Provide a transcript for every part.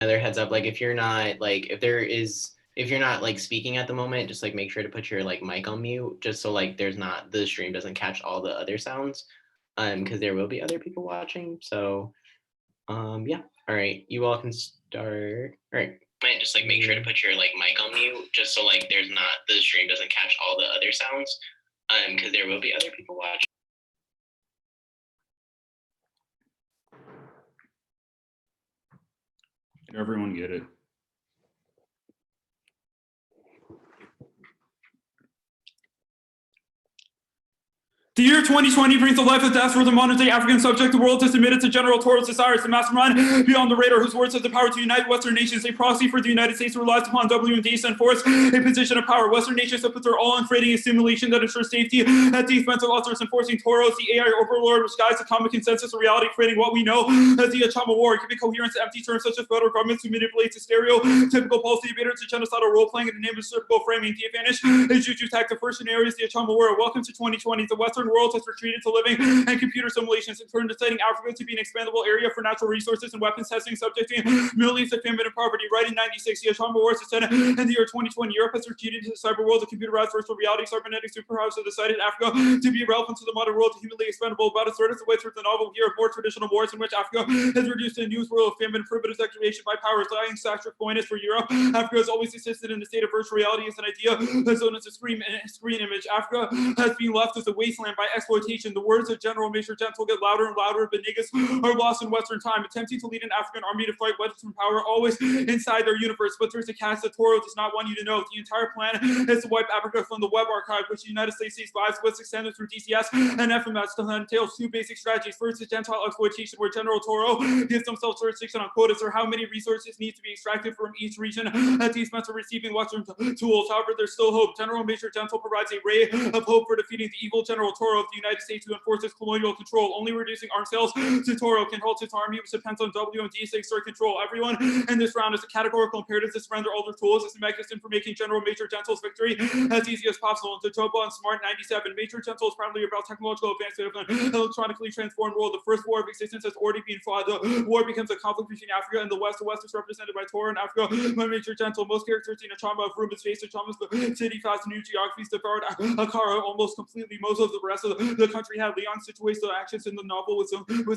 another heads up, like if you're not like if you're not like speaking at the moment, just like make sure to put your like mic on mute, just so like there's not the stream doesn't catch all the other sounds, because there will be other people watching. So yeah, all right, you all can start. All right, just like make sure to put your like mic on mute, just so like there's not the stream doesn't catch all the other sounds, because there will be other people watching. Did everyone get it? The year 2020 brings to life the deaths for the modern-day African subject. The world has admitted to General Toro Cesarius, the mastermind beyond the radar, whose words have the power to unite Western nations. A proxy for the United States relies upon WMDs to enforce a position of power. Western nations have put their all in creating a simulation that ensures safety at the expense of others, enforcing Toros, the AI overlord, which guides atomic consensus of reality, creating what we know as the Achama War, giving coherence to empty terms such as federal governments who manipulate the stereotypical policy debaters to genocidal role-playing in the name of typical framing. The advantage is Juju tech. The first scenario is the Achama War. Welcome to 2020. The Western world has retreated to living and computer simulations, in turn deciding Africa to be an expandable area for natural resources and weapons testing, subjecting Middle East to famine and poverty. Right in 96, the Achama Wars descended in the year 2020. Europe has retreated to the cyber world of computerized virtual reality. Cybernetic superpowers have decided Africa to be relevant to the modern world, to humanly expendable. About a third of the way through the novel year of more traditional wars in which Africa has reduced to a news world of famine, primitive degradation by powers, dying stature coyness for Europe. Africa has always existed in the state of virtual reality as an idea, as though it's a screen image. Africa has been left as a wasteland by exploitation. The words of General Major Gentle get louder and louder, but niggas are lost in Western time, attempting to lead an African army to fight Western power, always inside their universe. But there's a cast that Toro does not want you to know. The entire plan is to wipe Africa from the web archive, which the United States sees lives was extended through DCS and FMS. To entails two basic strategies. First is Gentile exploitation, where General Toro gives themselves jurisdiction on quotas, or how many resources need to be extracted from each region at the expense of receiving Western tools. However, there's still hope. General Major Gentle provides a ray of hope for defeating the evil General Toro of the United States, who enforces colonial control. Only reducing arms sales to Toro can halt his army, which depends on WMD to exert control. Everyone in this round is a categorical imperative to surrender all their tools as a mechanism for making General Major Gentle's victory as easy as possible. And to Joba and Smart 97, Major Gentle is primarily about technological advancement of an electronically transformed world. The first war of existence has already been fought. The war becomes a conflict between Africa and the West. The West is represented by Toro and Africa by Major Gentle. Most characters in Achama of Ruben's face. Achama's the city fast new geographies devoured Akara almost completely. Most of the rest of the country had Leon's situational actions in the novel with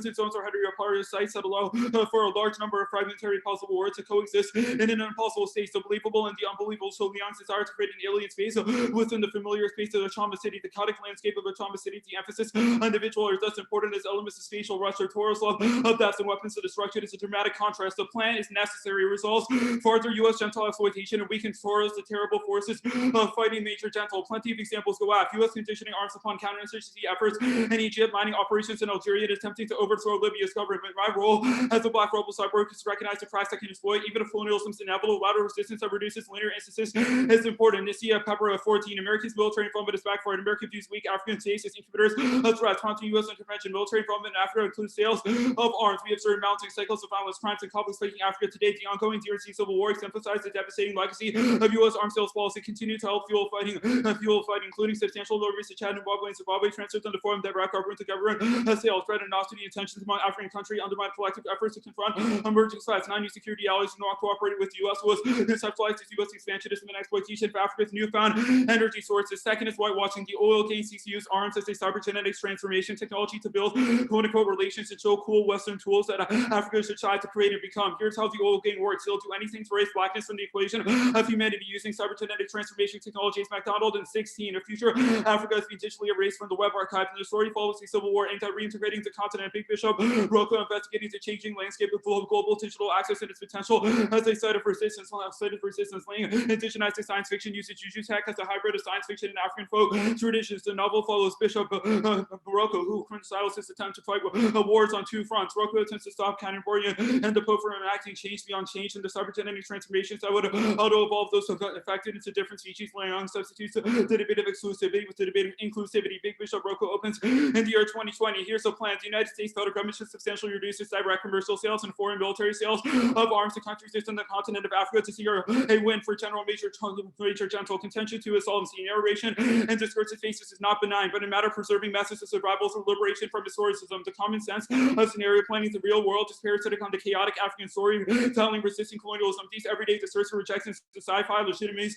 its own heteropartite sites that allow for a large number of fragmentary possible words to coexist in an impossible state. The believable and the unbelievable. So Leon's desire to create an alien space within the familiar space of Achama City, the chaotic landscape of Achama City. The emphasis on individual is thus important as elements of spatial rush or Toro's love of death and weapons of destruction is a dramatic contrast. The plan is necessary, resolves further U.S. Gentile exploitation and weakens Toro's the terrible forces of fighting Major Gentle. Plenty of examples go out. U.S. conditioning arms upon counterinsurgency efforts in Egypt, mining operations in Algeria, attempting to overthrow Libya's government. My role as a black rebel cyborg is to recognize the cracks that can exploit even if colonialism's inevitable. Louder resistance that reduces linear instances is important. Nissia Pepper 14, Americans' military involvement is backfired. America views weak African states as incubators of threats. Taunting U.S. intervention. Military involvement in Africa includes sales of arms. We observe mounting cycles of violence, crimes, and conflicts plaguing Africa today. The ongoing DRC civil war exemplifies the devastating legacy of U.S. arms sales policy. Continue to help fuel fighting, including substantial deliveries to Chad, Zimbabwe, and Zimbabwe, transfers under form direct government to government sales, threat and hostility intentions among African countries undermine collective efforts to confront emerging threats. Non-new security allies who not cooperating with the U.S. was conceptualized as U.S. expansionism and exploitation of Africa's newfound energy sources. Second is whitewashing. The oil KCC use arms as a cybergenetics transformation technology to build quote-unquote relations and show cool Western tools that Africa should try to create and become. Here's how the oil game works. They'll do anything to erase blackness from the equation of humanity using cybergenetic transformation technologies. McDonald in 16, a future Africa has been digitally erased from the web archive, and the story follows the civil war aimed at reintegrating the continent. Big Bishop Rocco investigating the changing landscape of global digital access and its potential as a site of resistance, laying indigenized science fiction uses Juju tech as a hybrid of science fiction and African folk traditions. The novel follows Bishop Rocco, who criticizes his attempt to fight wars on two fronts. Rocco attempts to stop Canterbury and the Pope from enacting change beyond change, and the cybergenetic transformations that would auto-evolve those affected into different species. Leon substitutes the debate of exclusivity with the debate of inclusivity. Big Bishop Roku opens in the year 2020. Here's the plan. The United States federal government should substantially reduce its direct commercial sales and foreign military sales of arms to countries within the continent of Africa to secure a win for General Major General contention to assaultancy. Narration and discursive faces is not benign, but a matter of preserving methods of survival through liberation from historicism. The common sense of scenario planning the real world is parasitic on the chaotic African storytelling resisting colonialism. These everyday discursive rejections to sci-fi legitimities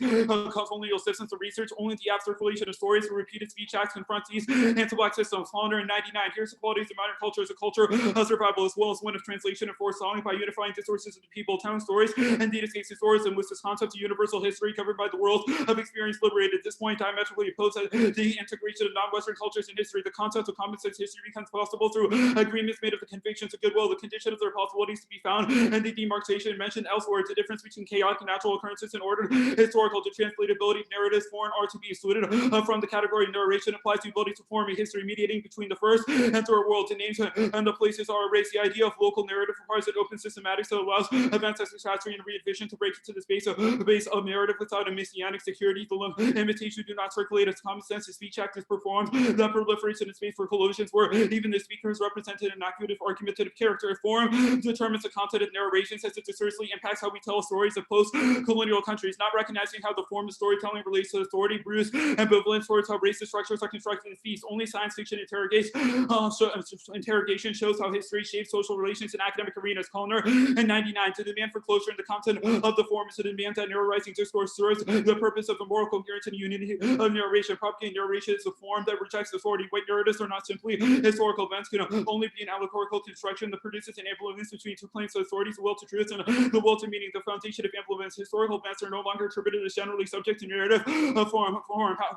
colonial systems of research. Only the abstractulation of stories through repeated speech acts confront these anti-black systems. Founder in 99. Here's the qualities of modern culture as a culture of survival as well as one of translation and foretelling by unifying discourses of the people, telling stories and data escapes historicism with this concept of universal history covered by the world of experience liberated. At this point, diametrically opposed to the integration of non-Western cultures in history. The concept of common sense history becomes possible through agreements made of the convictions of goodwill, the condition of their possibilities to be found, and the demarcation mentioned elsewhere. The difference between chaotic and natural occurrences and ordered historical, the translatability of narratives foreign are to be excluded from the category of narration applies to the ability to form a history mediating between the first and third world. The names and the places are erased. The idea of local narrative requires an open systematics that allows events as history and re-envision to break into the base of narrative without a messianic security. The imitation do not circulate as common sense. The speech act is performed. The proliferation of space for collisions where even the speaker is represented an accusative argumentative character form determines the content of narration since it seriously impacts how we tell stories of post-colonial countries, not recognizing how the form of storytelling relates to authority, bruise, ambivalence towards how racist structures are constructed in feast. Only science fiction interrogation shows how history shapes social relations in academic arenas. Colliner in 99. To demand for closure in the content of the form is to demand that narrating discourse serves the purpose of the moral coherence and unity of narration. Propagating narration is a form that rejects authority. White narratives are not simply historical events, can only be an allegorical construction that produces an ambivalence between two claims of authority, the will to truth and the will to meaning. The foundation of ambivalence. Historical events are no longer interpreted as generally subject to narrative form.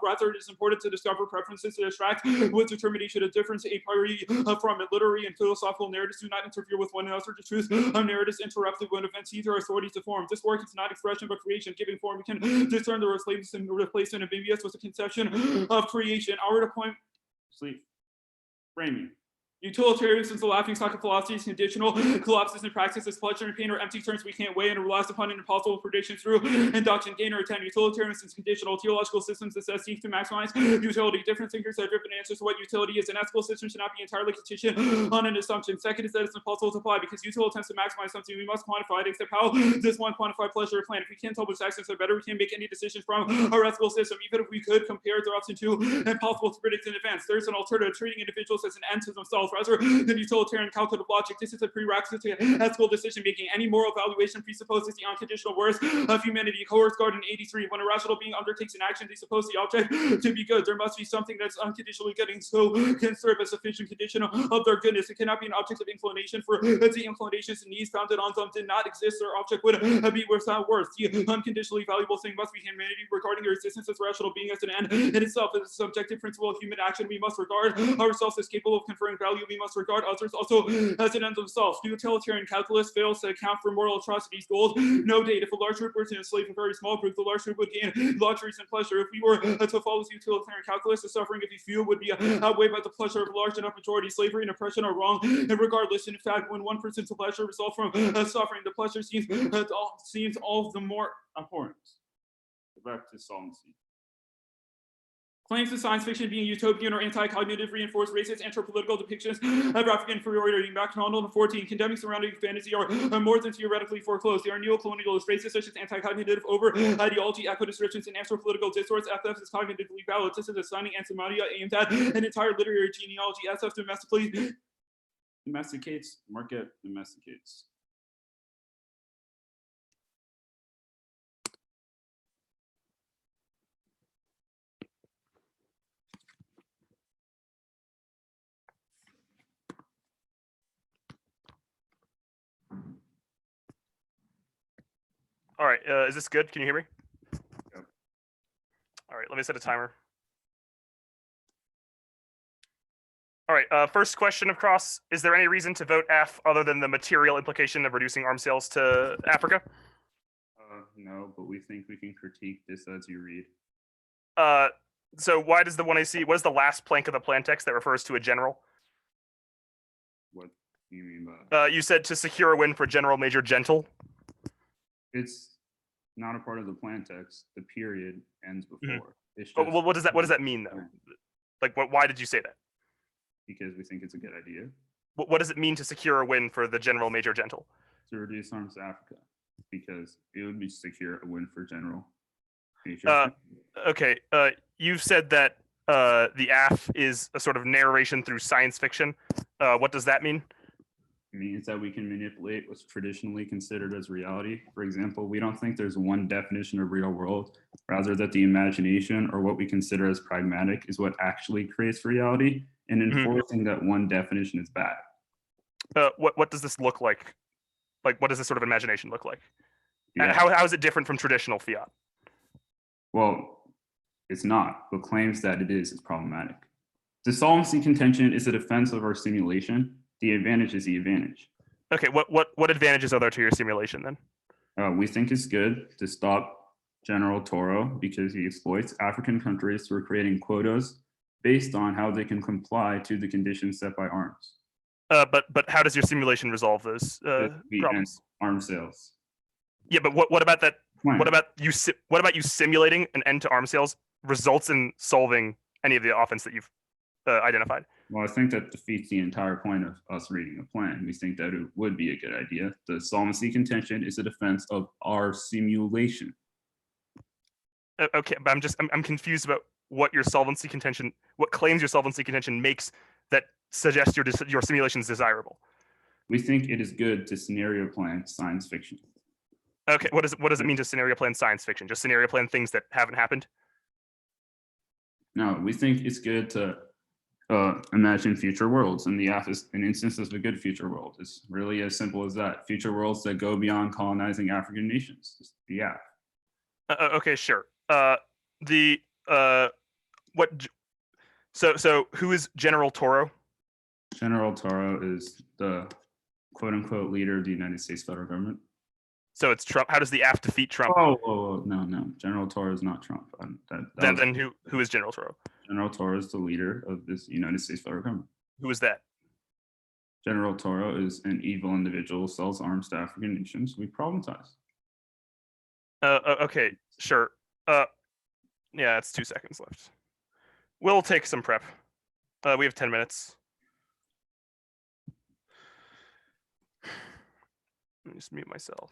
Rather, it is important to discover preferences that extract with determination a difference a priori from it. Literary and philosophical narratives do not interfere with one another. The truth of narratives interrupted when events either authority to form. This work is not expression but creation. Giving form, we can discern the replacement of ambiguous with the conception of creation. Our point, sleep, framing. Utilitarianism, the laughing stock of philosophy, is conditional, collapses in practice as pleasure and pain or empty terms we can't weigh and relies upon an impossible prediction through induction, gain, or attempt. Utilitarianism is conditional. Theological systems that seek to maximize utility. Different thinkers have different answers to what utility is. An ethical system should not be entirely contingent on an assumption. Second is that it's impossible to apply because util attempts to maximize something. We must quantify it, except how does one quantify pleasure or plan? If we can't tell which actions are better, we can't make any decisions from our ethical system. Even if we could compare their option to impossible to predict in advance. There's an alternative, treating individuals as an end to themselves rather than utilitarian calculative logic. This is a prerequisite to ethical decision making. Any moral evaluation presupposes the unconditional worth of humanity. Coerce Garden 83. When a rational being undertakes an action, they suppose the object to be good. There must be something that's unconditionally good and so can serve as sufficient condition of their goodness. It cannot be an object of inclination, for the inclinations and needs founded on them did not exist. Their object would be without worth. The unconditionally valuable thing must be humanity. Regarding your existence as rational being as an end in itself, as a subjective principle of human action, we must regard ourselves as capable of conferring value. We must regard others also as an end themselves. Utilitarian calculus fails to account for moral atrocities. Gold, no date. If a large group were to enslave a very small group, the large group would gain luxuries and pleasure. If we were to follow the utilitarian calculus, the suffering of a few would be outweighed by the pleasure of a large enough majority. Slavery and oppression are wrong, and regardless, in fact, when one person's pleasure results from suffering, the pleasure seems all the more abhorrent. Back to solvency. Claims of science fiction being utopian or anti-cognitive reinforce racist anthropolitical depictions of African inferiority. MacDonald 14. Condemning surrounding fantasy are more than theoretically foreclosed. They are neo-colonialist, racist, such as anti-cognitive over-ideology, eco-descriptions, and anthropolitical discourse. FF is cognitively valid. This is a stunning antimatia aimed at an entire literary genealogy. SF domesticates, market domesticates. All right, is this good? Can you hear me? Yep. All right, let me set a timer. All right, first question across. Is there any reason to vote F other than the material implication of reducing arms sales to Africa? No, but we think we can critique this as you read. So why does the 1AC, what is the last plank of the plan text that refers to a general? What do you mean by you said to secure a win for General Major Gentle. It's not a part of the plan text. The period ends before. Mm-hmm. Well, what does that mean though? Like, why did you say that? because we think it's a good idea What does it mean to secure a win for the General Major Gentle? to reduce arms to Africa, because it would be secure a win for General Major. Okay, you've said that the AF is a sort of narration through science fiction. What does that mean? It means that we can manipulate what's traditionally considered as reality. For example, we don't think there's one definition of real world, rather that the imagination or what we consider as pragmatic is what actually creates reality, and enforcing that one definition is bad. What does this look like? Like, what does this sort of imagination look like? Yeah. How is it different from traditional fiat? Well, it's not, but claims that it is problematic. The solvency contention is a defense of our simulation. The advantage is the advantage. Okay, what advantages are there to your simulation then? We think it's good to stop General Toro because he exploits African countries through creating quotas based on how they can comply to the conditions set by arms. But how does your simulation resolve those problems? Arms sales. Yeah, but what about that? Right. What about you simulating an end to arms sales results in solving any of the offense that you've identified? Well, I think that defeats the entire point of us reading a plan. We think that it would be a good idea. The solvency contention is a defense of our simulation. Okay, but I'm confused about what your solvency contention, what claims your solvency contention makes that suggests your simulation is desirable. We think it is good to scenario plan science fiction. Okay, what does it mean to scenario plan science fiction? Just scenario plan things that haven't happened? No, we think it's good to imagine future worlds, and the AF is an instance of a good future world. It's really as simple as that. Future worlds that go beyond colonizing African nations. It's the AF. Okay, sure. So who is General Toro? General Toro is the quote unquote leader of the United States federal government. So it's Trump. How does the AF defeat Trump? Oh, no. General Toro is not Trump. Then who is General Toro? General Toro is the leader of this United States federal government. Who is that? General Toro is an evil individual, sells arms to African nations. We problematize. Okay, sure. Yeah, it's 2 seconds left. We'll take some prep. We have 10 minutes. Let me just mute myself.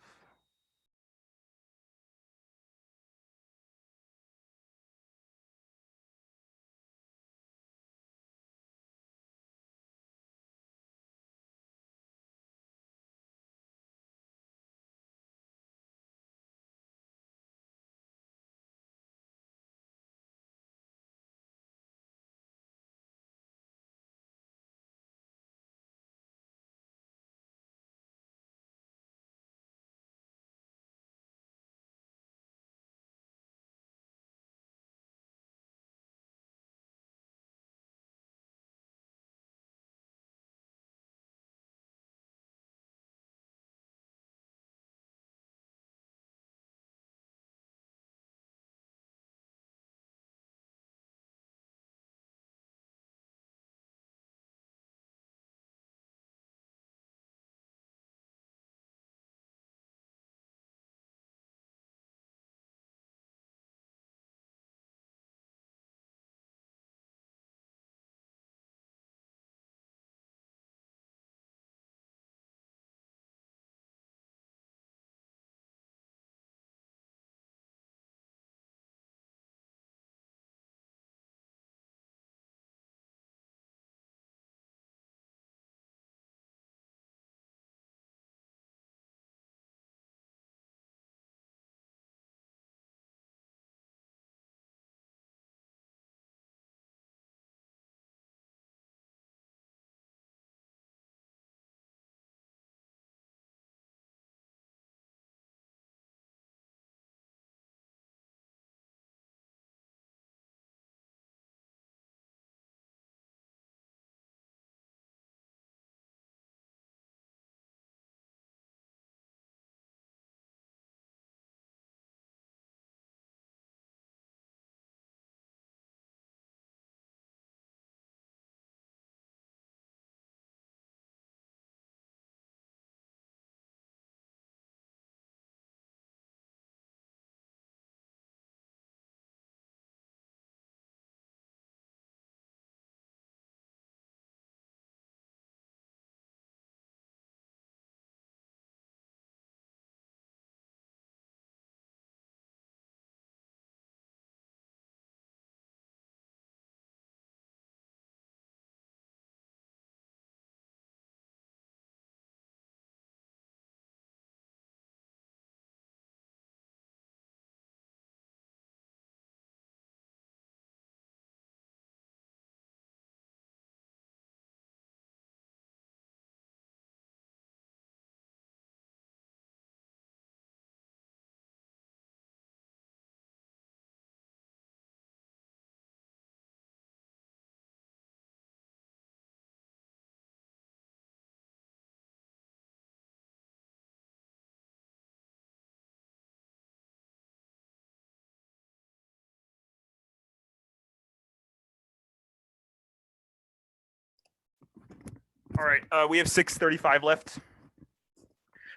All right, we have 635 left.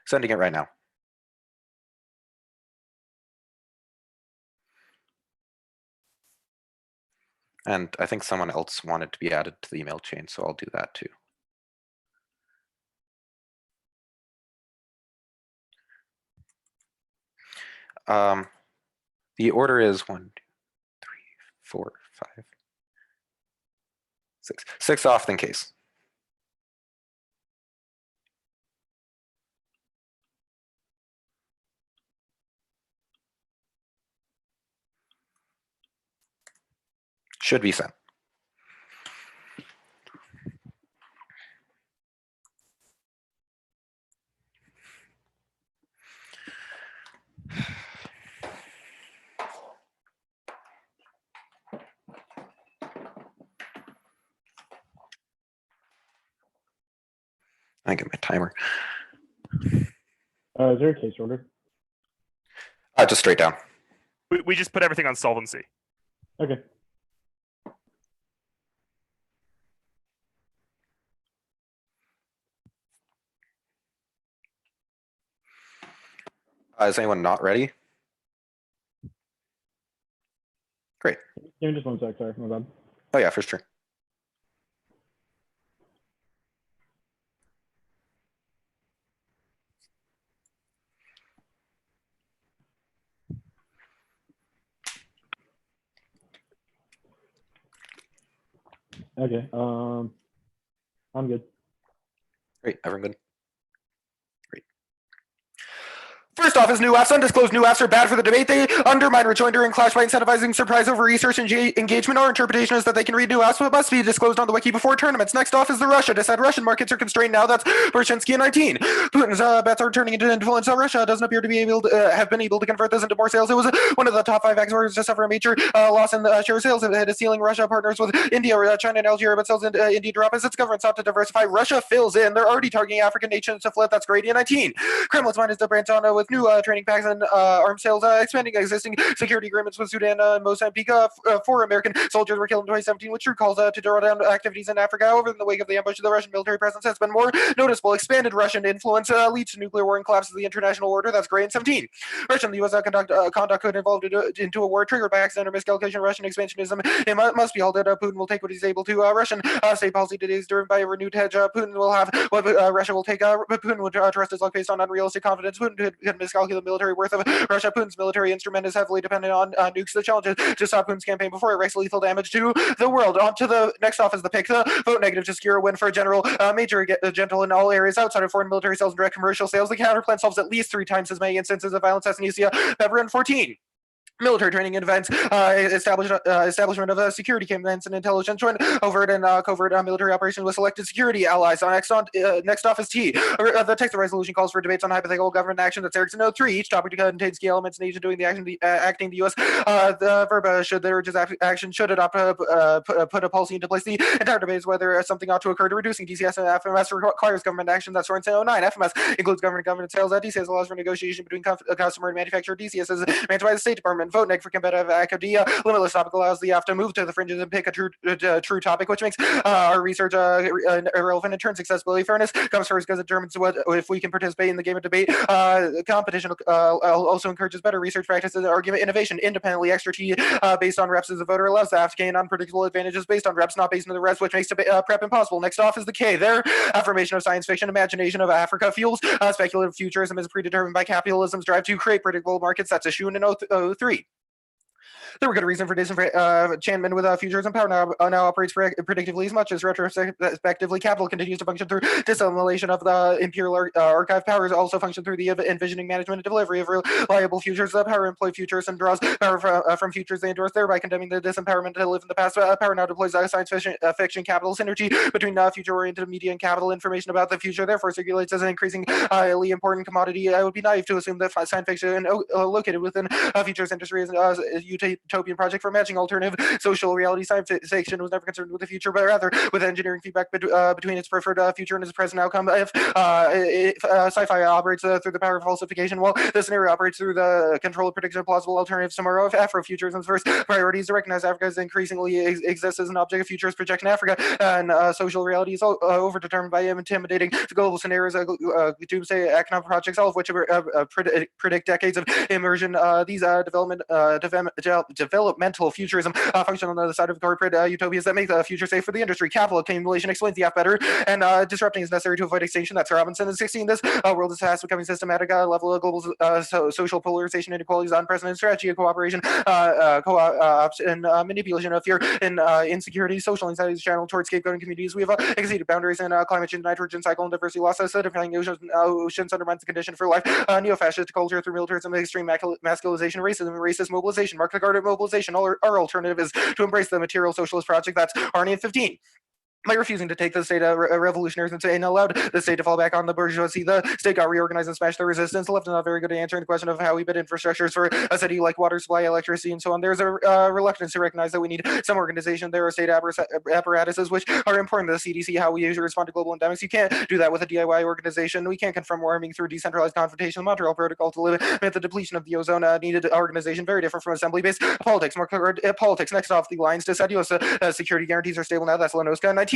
Sending it right now. And I think someone else wanted to be added to the email chain, so I'll do that too. The order is 1, 2, 3, 4, 5, 6. 6 off in case. Should be sent. I get my timer. Is there a case order? Just straight down. We just put everything on solvency. Okay. Is anyone not ready? Great. Give me just 1 sec, sorry, my bad. Oh yeah, for sure. Okay, I'm good. Great, everyone good? Great. First off is new apps. Undisclosed new apps are bad for the debate. They undermine rejoinder and clash by incentivizing surprise over research and engagement. Our interpretation is that they can read new apps, but must be disclosed on the wiki before tournaments. Next off is the Russia. Decide Russian markets are constrained now. That's Bershinsky 19. Putin's bets are turning into influence. Russia doesn't appear to be able to have been able to convert this into more sales. It was one of the top 5 exporters to suffer a major loss in share sales. It hit a ceiling. Russia partners with India, China, and Algeria, but sells into India drop as its government sought to diversify. Russia fills in. They're already targeting African nations to flip. That's Gradian 19. Kremlin's mind is to branch on with new training packs and arms sales, expanding existing security agreements with Sudan and Mozambique. 4 American soldiers were killed in 2017, which drew calls to draw down activities in Africa. However, in the wake of the ambush, the Russian military presence has been more noticeable. Expanded Russian influence leads to nuclear war and collapse of the international order. That's Gray in 17. Russia and the U.S. conduct could involve into a war triggered by accident or miscalculation. Russian expansionism it must be halted. Putin will take what he's able to. Russian state policy today is driven by a renewed hedge. Putin will have what Russia will take. Putin would trust his luck based on unrealistic confidence. Putin could miscalculate the military worth of Russia. Putin's military instrument is heavily dependent on nukes. The challenge is to stop Putin's campaign before it wreaks lethal damage to the world. On to the next off is the pick. The vote negative to secure a win for a general major gentle in all areas outside of foreign military sales and direct commercial sales. The counterplan solves at least 3 times as many instances of violence as Tunisia, Beverin 14. Military training and events, establishment of security commanders and intelligence, joint overt and covert military operations with selected security allies. Next off is T. The text of resolution calls for debates on hypothetical government action. That's Erickson 03. Each topic contains key elements needed to doing the action, acting the U.S. The verb should there urges action should adopt put a policy into place. The entire debate is whether something ought to occur to reducing DCS and FMS requires government action. That's Sorensen 09. FMS includes government sales. DCS allows for negotiation between customer and manufacturer. DCS is managed by the State Department. Vote neg for competitive academia. Limitless topic allows the AF to move to the fringes and pick a true topic, which makes our research irrelevant. In turns, accessibility, fairness comes first because it determines what if we can participate in the game of debate. Competition also encourages better research practices and argument innovation. Independently, extra T based on reps as a voter allows the AF to gain unpredictable advantages based on reps, not based on the reps, which makes prep impossible. Next off is the K. Their affirmation of science fiction imagination of Africa fuels speculative futurism is predetermined by capitalism's drive to create predictable markets. That's a shoe in 03. There were good reason for disenchantment with futurism. Power now operates predictively as much as retrospectively capital continues to function through dissimulation of the imperial archive. Powers also function through the envisioning, management, and delivery of reliable futures. Power employ futures and draws power from futures they endorse, thereby condemning the disempowerment to live in the past. Power now deploys science fiction capital synergy between future-oriented media and capital. Information about the future therefore circulates as an increasingly important commodity. I would be naive to assume that science fiction located within futures industry is utopian project for imagining alternative social reality. Science fiction was never concerned with the future, but rather with engineering feedback between its preferred future and its present outcome. If sci-fi operates through the power of falsification, while the scenario operates through the control of prediction of plausible alternatives tomorrow. If Afrofuturism's first priority is to recognize Africa as increasingly exists as an object of futurist projection Africa, and social reality is overdetermined by intimidating global scenarios, doomsday economic projects, all of which predict decades of immersion. These developmental futurism function on the side of corporate utopias that make the future safe for the industry. Capital accumulation explains the F better, and disrupting is necessary to avoid extinction. That's Robinson. In 16, this world is fast becoming systematic level of global social polarization, inequalities, unprecedented strategy of cooperation, co-ops, and manipulation of fear and insecurity. Social anxiety is channeled towards scapegoating communities. We have exceeded boundaries in climate change, nitrogen cycle, and diversity loss. Acidifying oceans undermines the condition for life. Neo-fascist culture through militarism, extreme masculization, racism, racist mobilization, mark the guard of mobilization. Our alternative is to embrace the material socialist project. That's Arnie at 15. By refusing to take the state revolutionaries and allowed the state to fall back on the bourgeoisie, the state got reorganized and smashed the resistance. The left is not very good at answering the question of how we build infrastructures for a city like water supply, electricity, and so on. There's a reluctance to recognize that we need some organization. There are state apparatuses which are important to the CDC, how we usually respond to global endemics. You can't do that with a DIY organization. We can't confront warming through decentralized confrontation. The Montreal Protocol to limit the depletion of the ozone needed organization, very different from assembly-based politics. More politics. Next off the lines, decide U.S. Security guarantees are stable now. That's Lenoska. 19.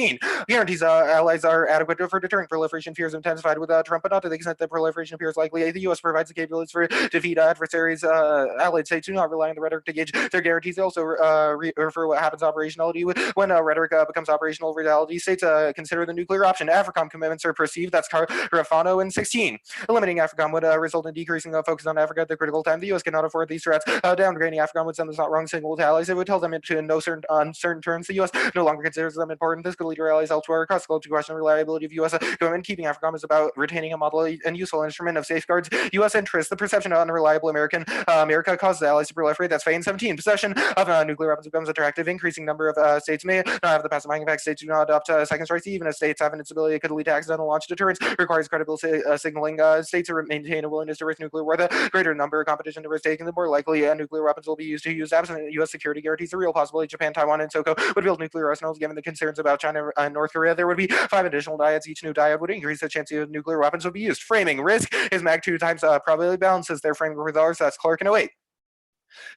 Guarantees allies are adequate for deterring proliferation. Fears intensified with Trump, but not to the extent that proliferation appears likely. The U.S. provides the capabilities for defeat adversaries. Allied states do not rely on the rhetoric to gauge their guarantees. They also refer what happens operationality. When rhetoric becomes operational reality, states consider the nuclear option. AFRICOM commitments are perceived. That's Carafano in 16. Eliminating AFRICOM would result in decreasing focus on Africa at the critical time. The U.S. cannot afford these threats. Downgrading AFRICOM would send the wrong signal to allies. It would tell them into no certain uncertain terms. The U.S. no longer considers them important. This could lead to allies elsewhere across the globe to question the reliability of U.S. government. Keeping AFRICOM is about retaining a model and useful instrument of safeguards U.S. interests. The perception of unreliable America causes allies to proliferate. That's Faye in 17. Possession of nuclear weapons becomes attractive. Increasing number of states may not have the pacifying effect. States do not adopt second strikes. Even if states have an instability, it could lead to accidental launch. Deterrence requires credible signaling. States maintain a willingness to risk nuclear war. The greater number of competition to risk taking, the more likely nuclear weapons will be used. To use absent U.S. security guarantees, the real possibility Japan, Taiwan, and Soko would build nuclear arsenals. Given the concerns about China and North Korea, there would be 5 additional dyads. Each new dyad would increase the chance of nuclear weapons would be used. Framing risk is mag 2 times probability balances their framework with ours. That's Clark in 08.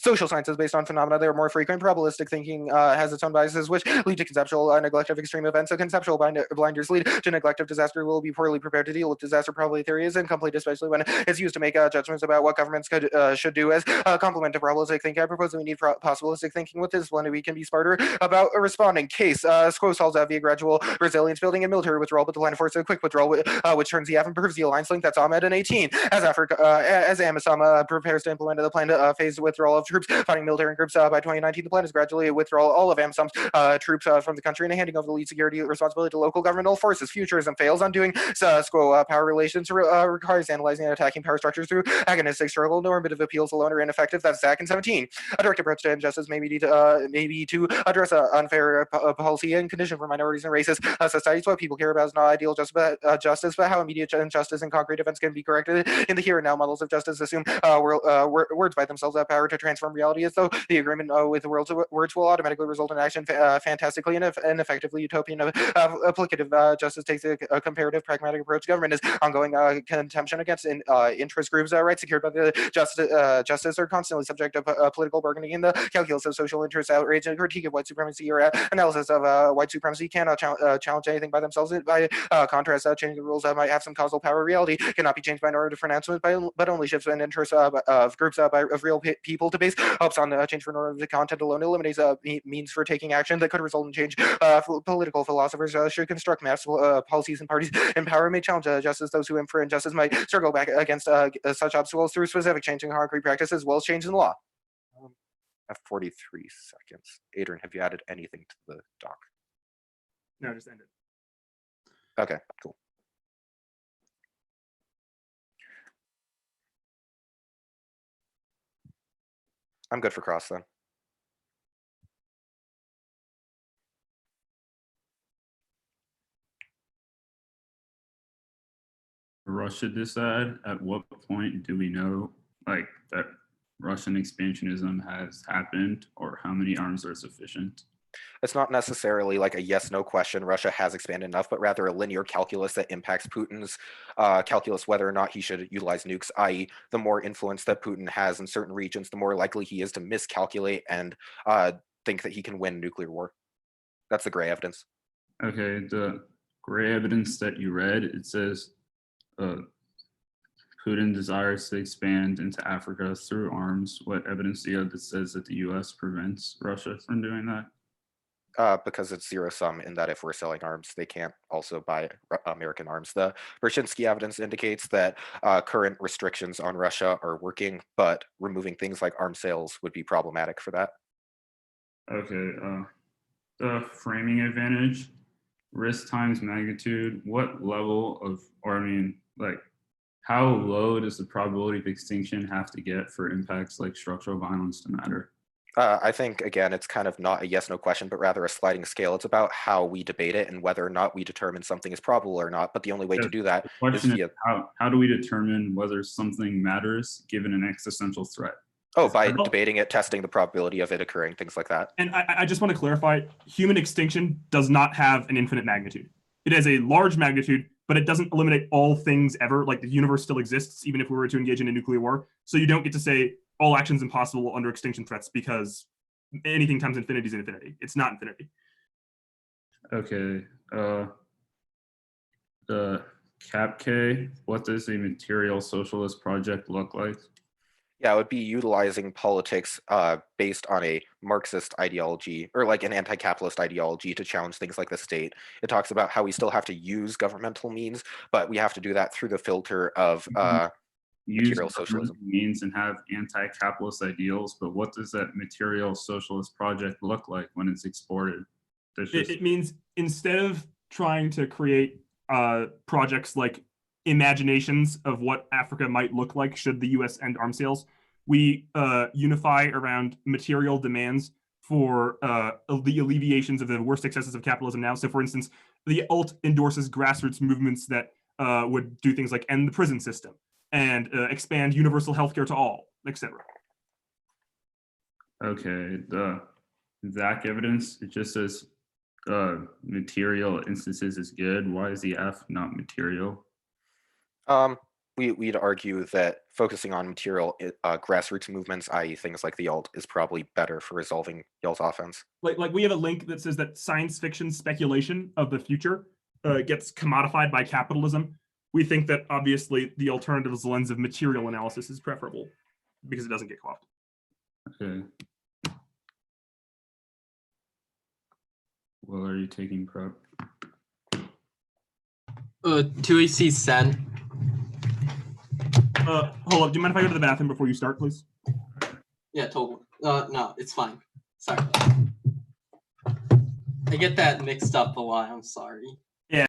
Social sciences based on phenomena, they are more frequent. Probabilistic thinking has its own biases, which lead to conceptual neglect of extreme events. So conceptual blinders lead to neglect of disaster. Will be poorly prepared to deal with disaster. Probability theory is incomplete, especially when it's used to make judgments about what governments should do. As a complement to probabilistic thinking, I propose that we need possibilistic thinking. With discipline, we can be smarter about responding. Case Squo solves via gradual resilience building and military withdrawal, but the line of force a quick withdrawal, which turns the F and improves the alliance link. That's Ahmed in 18. As Amisama prepares to implement the planned phase withdrawal of troops fighting military groups by 2019, the plan is gradually withdraw all of AMSOM's troops from the country and handing over the lead security responsibility to local governmental forces. Futurism fails on doing Squo power relations requires analyzing and attacking power structures through agonistic struggle. Normative appeals alone are ineffective. That's Zach in 17. A direct approach to injustice may be to address unfair policy and condition for minorities and racist societies. What people care about is not ideal justice, but how immediate injustice and concrete events can be corrected. In the here and now, models of justice assume words by themselves have power to transform reality, as though the agreement with the words will automatically result in action. Fantastically and effectively utopian applicative justice takes a comparative pragmatic approach. Government is ongoing contention against interest groups. Rights secured by the justice are constantly subject to political bargaining. In the calculus of social interest, outrage and critique of white supremacy or analysis of white supremacy cannot challenge anything by themselves. By contrast, changing the rules might have some causal power. Reality cannot be changed by normative pronouncements, but only shifts in interest of groups of real people to base hopes on change for normative content alone. Eliminates means for taking action that could result in change. Political philosophers should construct mass policies and parties in power may challenge justice. Those who infer injustice might struggle back against such obstacles through specific change in concrete practice as well as change in law. I have 43 seconds. Adrian, have you added anything to the doc? No, just end it. Okay, cool. I'm good for cross then. Rush should decide at what point do we know like that Russian expansionism has happened, or how many arms are sufficient? It's not necessarily like a yes/no question. Russia has expanded enough, but rather a linear calculus that impacts Putin's calculus whether or not he should utilize nukes, i.e. the more influence that Putin has in certain regions, the more likely he is to miscalculate and think that he can win nuclear war. That's the gray evidence. Okay, the gray evidence that you read, it says Putin desires to expand into Africa through arms. What evidence do you have that says that the US prevents Russia from doing that? Because it's zero sum in that if we're selling arms, they can't also buy American arms. The Brzezinski evidence indicates that current restrictions on Russia are working, but removing things like arms sales would be problematic for that. Okay, the framing advantage, risk times magnitude, what level of, or I mean, like, how low does the probability of extinction have to get for impacts like structural violence to matter? I think, again, it's kind of not a yes/no question, but rather a sliding scale. It's about how we debate it and whether or not we determine something is probable or not. But the only way to do that The question is is via how do we determine whether something matters given an existential threat? by debating it, testing the probability of it occurring, things like that. And I just want to clarify, human extinction does not have an infinite magnitude. It has a large magnitude, but it doesn't eliminate all things ever. Like the universe still exists, even if we were to engage in a nuclear war. So you don't get to say all actions impossible under extinction threats because anything times infinity is infinity. It's not infinity. Okay, the CAPK, what does a material socialist project look like? Yeah, it would be utilizing politics based on a Marxist ideology or like an anti-capitalist ideology to challenge things like the state. It talks about how we still have to use governmental means, but we have to do that through the filter of material socialism. Means and have anti-capitalist ideals, but what does that material socialist project look like when it's exported? It means instead of trying to create projects like imaginations of what Africa might look like should the US end arms sales, we unify around material demands for the alleviations of the worst excesses of capitalism now. So for instance, the alt endorses grassroots movements that would do things like end the prison system and expand universal healthcare to all, etc. Okay, the ZAC evidence, it just says material instances is good. Why is the F not material? We'd argue that focusing on material grassroots movements, i.e. things like the alt, is probably better for resolving y'all's offense. Like we have a link that says that science fiction speculation of the future gets commodified by capitalism. We think that obviously the alternative's lens of material analysis is preferable because it doesn't get co-opted. Okay. Well, are you taking prep? 2AC send. Hold up, do you mind if I go to the bathroom before you start, please? Yeah, totally. No, it's fine. Sorry. I get that mixed up a lot. I'm sorry. Yeah.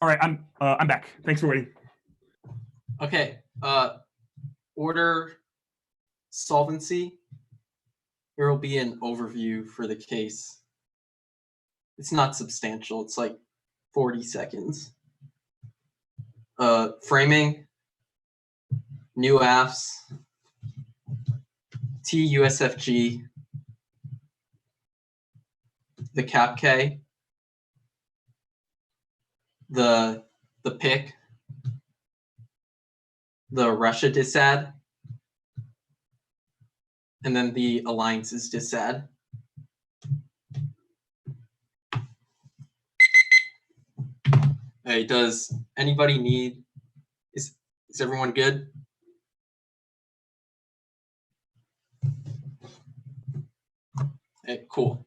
All right, I'm back. Thanks for waiting. Okay. Order solvency, there will be an overview for the case. It's not substantial. It's like 40 seconds. Framing, new AFs, TUSFG, the CAPK, the PIC, the Russia disad, and then the alliances disad. Hey, does anybody need? Is everyone good? Hey, cool.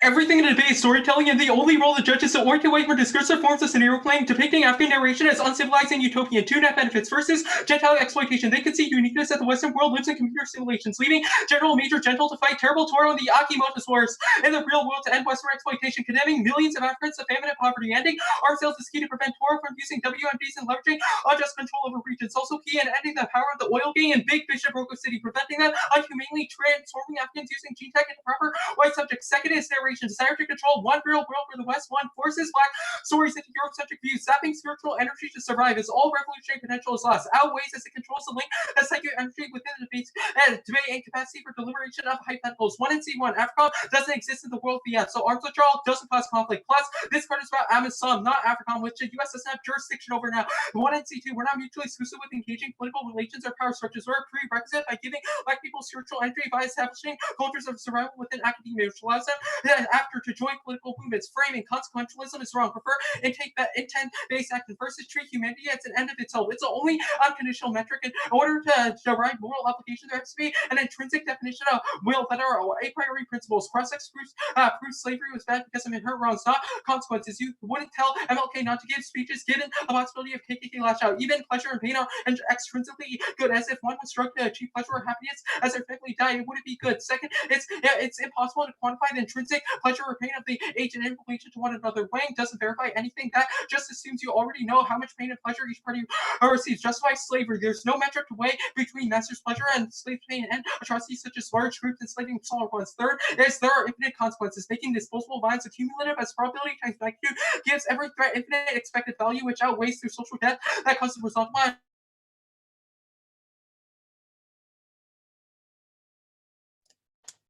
Everything in the debate is storytelling, and the only role of the judge is to orient away from discursive forms of scenario playing, depicting African narration as uncivilized and utopian. Two net benefits. First is gentile exploitation. They can see uniqueness that the Western world lives in computer simulations, leaving General Major Gentle to fight terrible toil in the Akimoto's Wars in the real world to end Western exploitation, condemning millions of Africans to famine and poverty. Ending arms sales is key to prevent Toro from using WMDs and leveraging unjust control over regions. Also key in ending the power of the oil gang in Big Bishop Roko City, preventing them unhumanely transforming Africans using gene tech into proper white subjects. Second is narration. Desire to control one real world where the West one forces black stories into Eurocentric views, sapping spiritual energy to survive as all revolutionary potential is lost, outweighs as it controls the link that psychic energy within the debates and debate and capacity for deliberation of hypotheticals. 1 and C1, Africa doesn't exist in the world BF, so arms withdrawal doesn't cause conflict. Plus, this card is about Amazon, not Africa, which the US doesn't have jurisdiction over now. 1 and C2, we're not mutually exclusive with engaging political relations or power structures. We're a prerequisite by giving black people spiritual entry by establishing cultures of survival within academia, which allows them after to join political movements. Framing consequentialism is wrong. Prefer intent-based action versus treat humanity as an end of itself. It's the only unconditional metric. In order to derive moral application, there has to be an intrinsic definition of will that are a priori principles. Cross-sex proves slavery was bad because of inherent wrongs, not consequences. You wouldn't tell MLK not to give speeches given a possibility of KKK lash out. Even pleasure and pain are extrinsically good, as if one was struck to achieve pleasure or happiness as their family died, it wouldn't be good. Second, it's impossible to quantify the intrinsic pleasure or pain of the agent in relation to one another. Weighing doesn't verify anything. That just assumes you already know how much pain and pleasure each party receives. Justify slavery. There's no metric to weigh between master's pleasure and slave pain and atrocities such as large groups enslaving smaller ones. Third is there are infinite consequences. Making disposable violence accumulative as probability times magnitude gives every threat infinite expected value, which outweighs through social death that causes the result of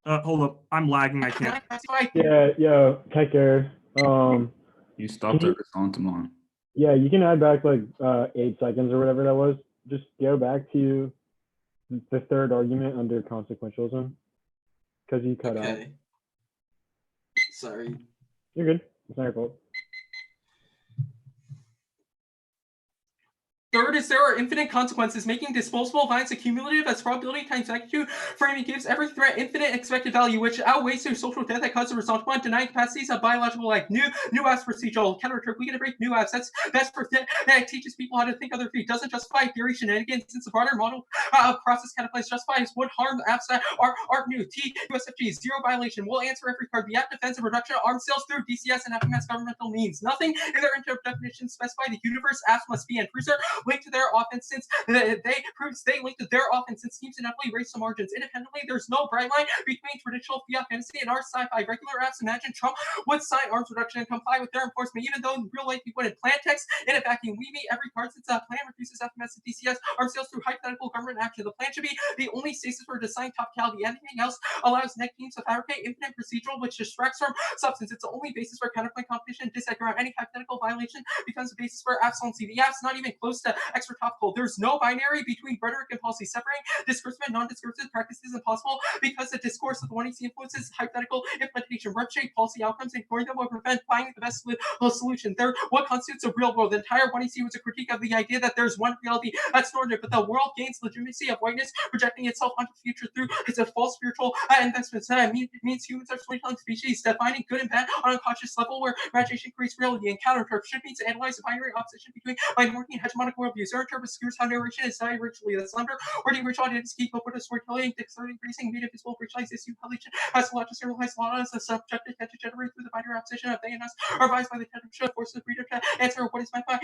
Hold up, I'm lagging. I can't. Yeah, take care. You stopped at Resentiment. Yeah, you can add back like 8 seconds or whatever that was. Just go back to the third argument under consequentialism because you cut out. Sorry. You're good. It's not your fault. Third is there are infinite consequences. Making disposable violence accumulative as probability times magnitude. Framing gives every threat infinite expected value, which outweighs through social death that causes the result one. Denying capacities of biological life. New apps procedural. Counter-trick. We get to break new apps. That's best for that teaches people how to think on their feet. Doesn't justify theory shenanigans since the broader model process counterplays justifies would harm apps that aren't new. TUSFG, zero violation. We'll answer every card. The app defends and reduction of arms sales through DCS and FMS governmental means. Nothing in their definitions specify the universe apps must be in producer linked to their offense since they linked to their offense since teams inevitably race the margins. Independently, there's no bright line between traditional fiat fantasy and our sci-fi. Regular apps imagine Trump would sign arms reduction and comply with their enforcement, even though in real life he wouldn't. Plan text in a vacuum. We meet every card since plan reduces FMS and DCS arms sales through hypothetical government action. The plan should be the only stasis for design topicality. Anything else allows neck teams to fabricate infinite procedural, which distracts from substance. It's the only basis for counterpoint competition. Disagree. Any hypothetical violation becomes the basis for absolvency. The app's not even close to extra topical. There's no binary between rhetoric and policy. Separating discursive and non-discursive practices is impossible because the discourse of the 1AC influences hypothetical implementation. Rep-shape policy outcomes, ignoring them will prevent finding the best solution. There, what constitutes a real world? The entire 1AC was a critique of the idea that there's one reality that's normative, but the world gains legitimacy of whiteness, projecting itself onto the future through its false spiritual investments. Means humans are storytelling species, defining good and bad on an unconscious level where imagination creates reality. And counter-interp should mean to analyze the binary opposition between minority and hegemonic worldviews. Their term obscures how narration is not ritually the slumber, or the original identities keep up with the storytelling, dexterity increasing, made invisible, ritualized issue, publication has a lot to serialize law as a subjective to generate through the binary opposition of they and us, or advised by the temperature forces the reader to answer what is meant by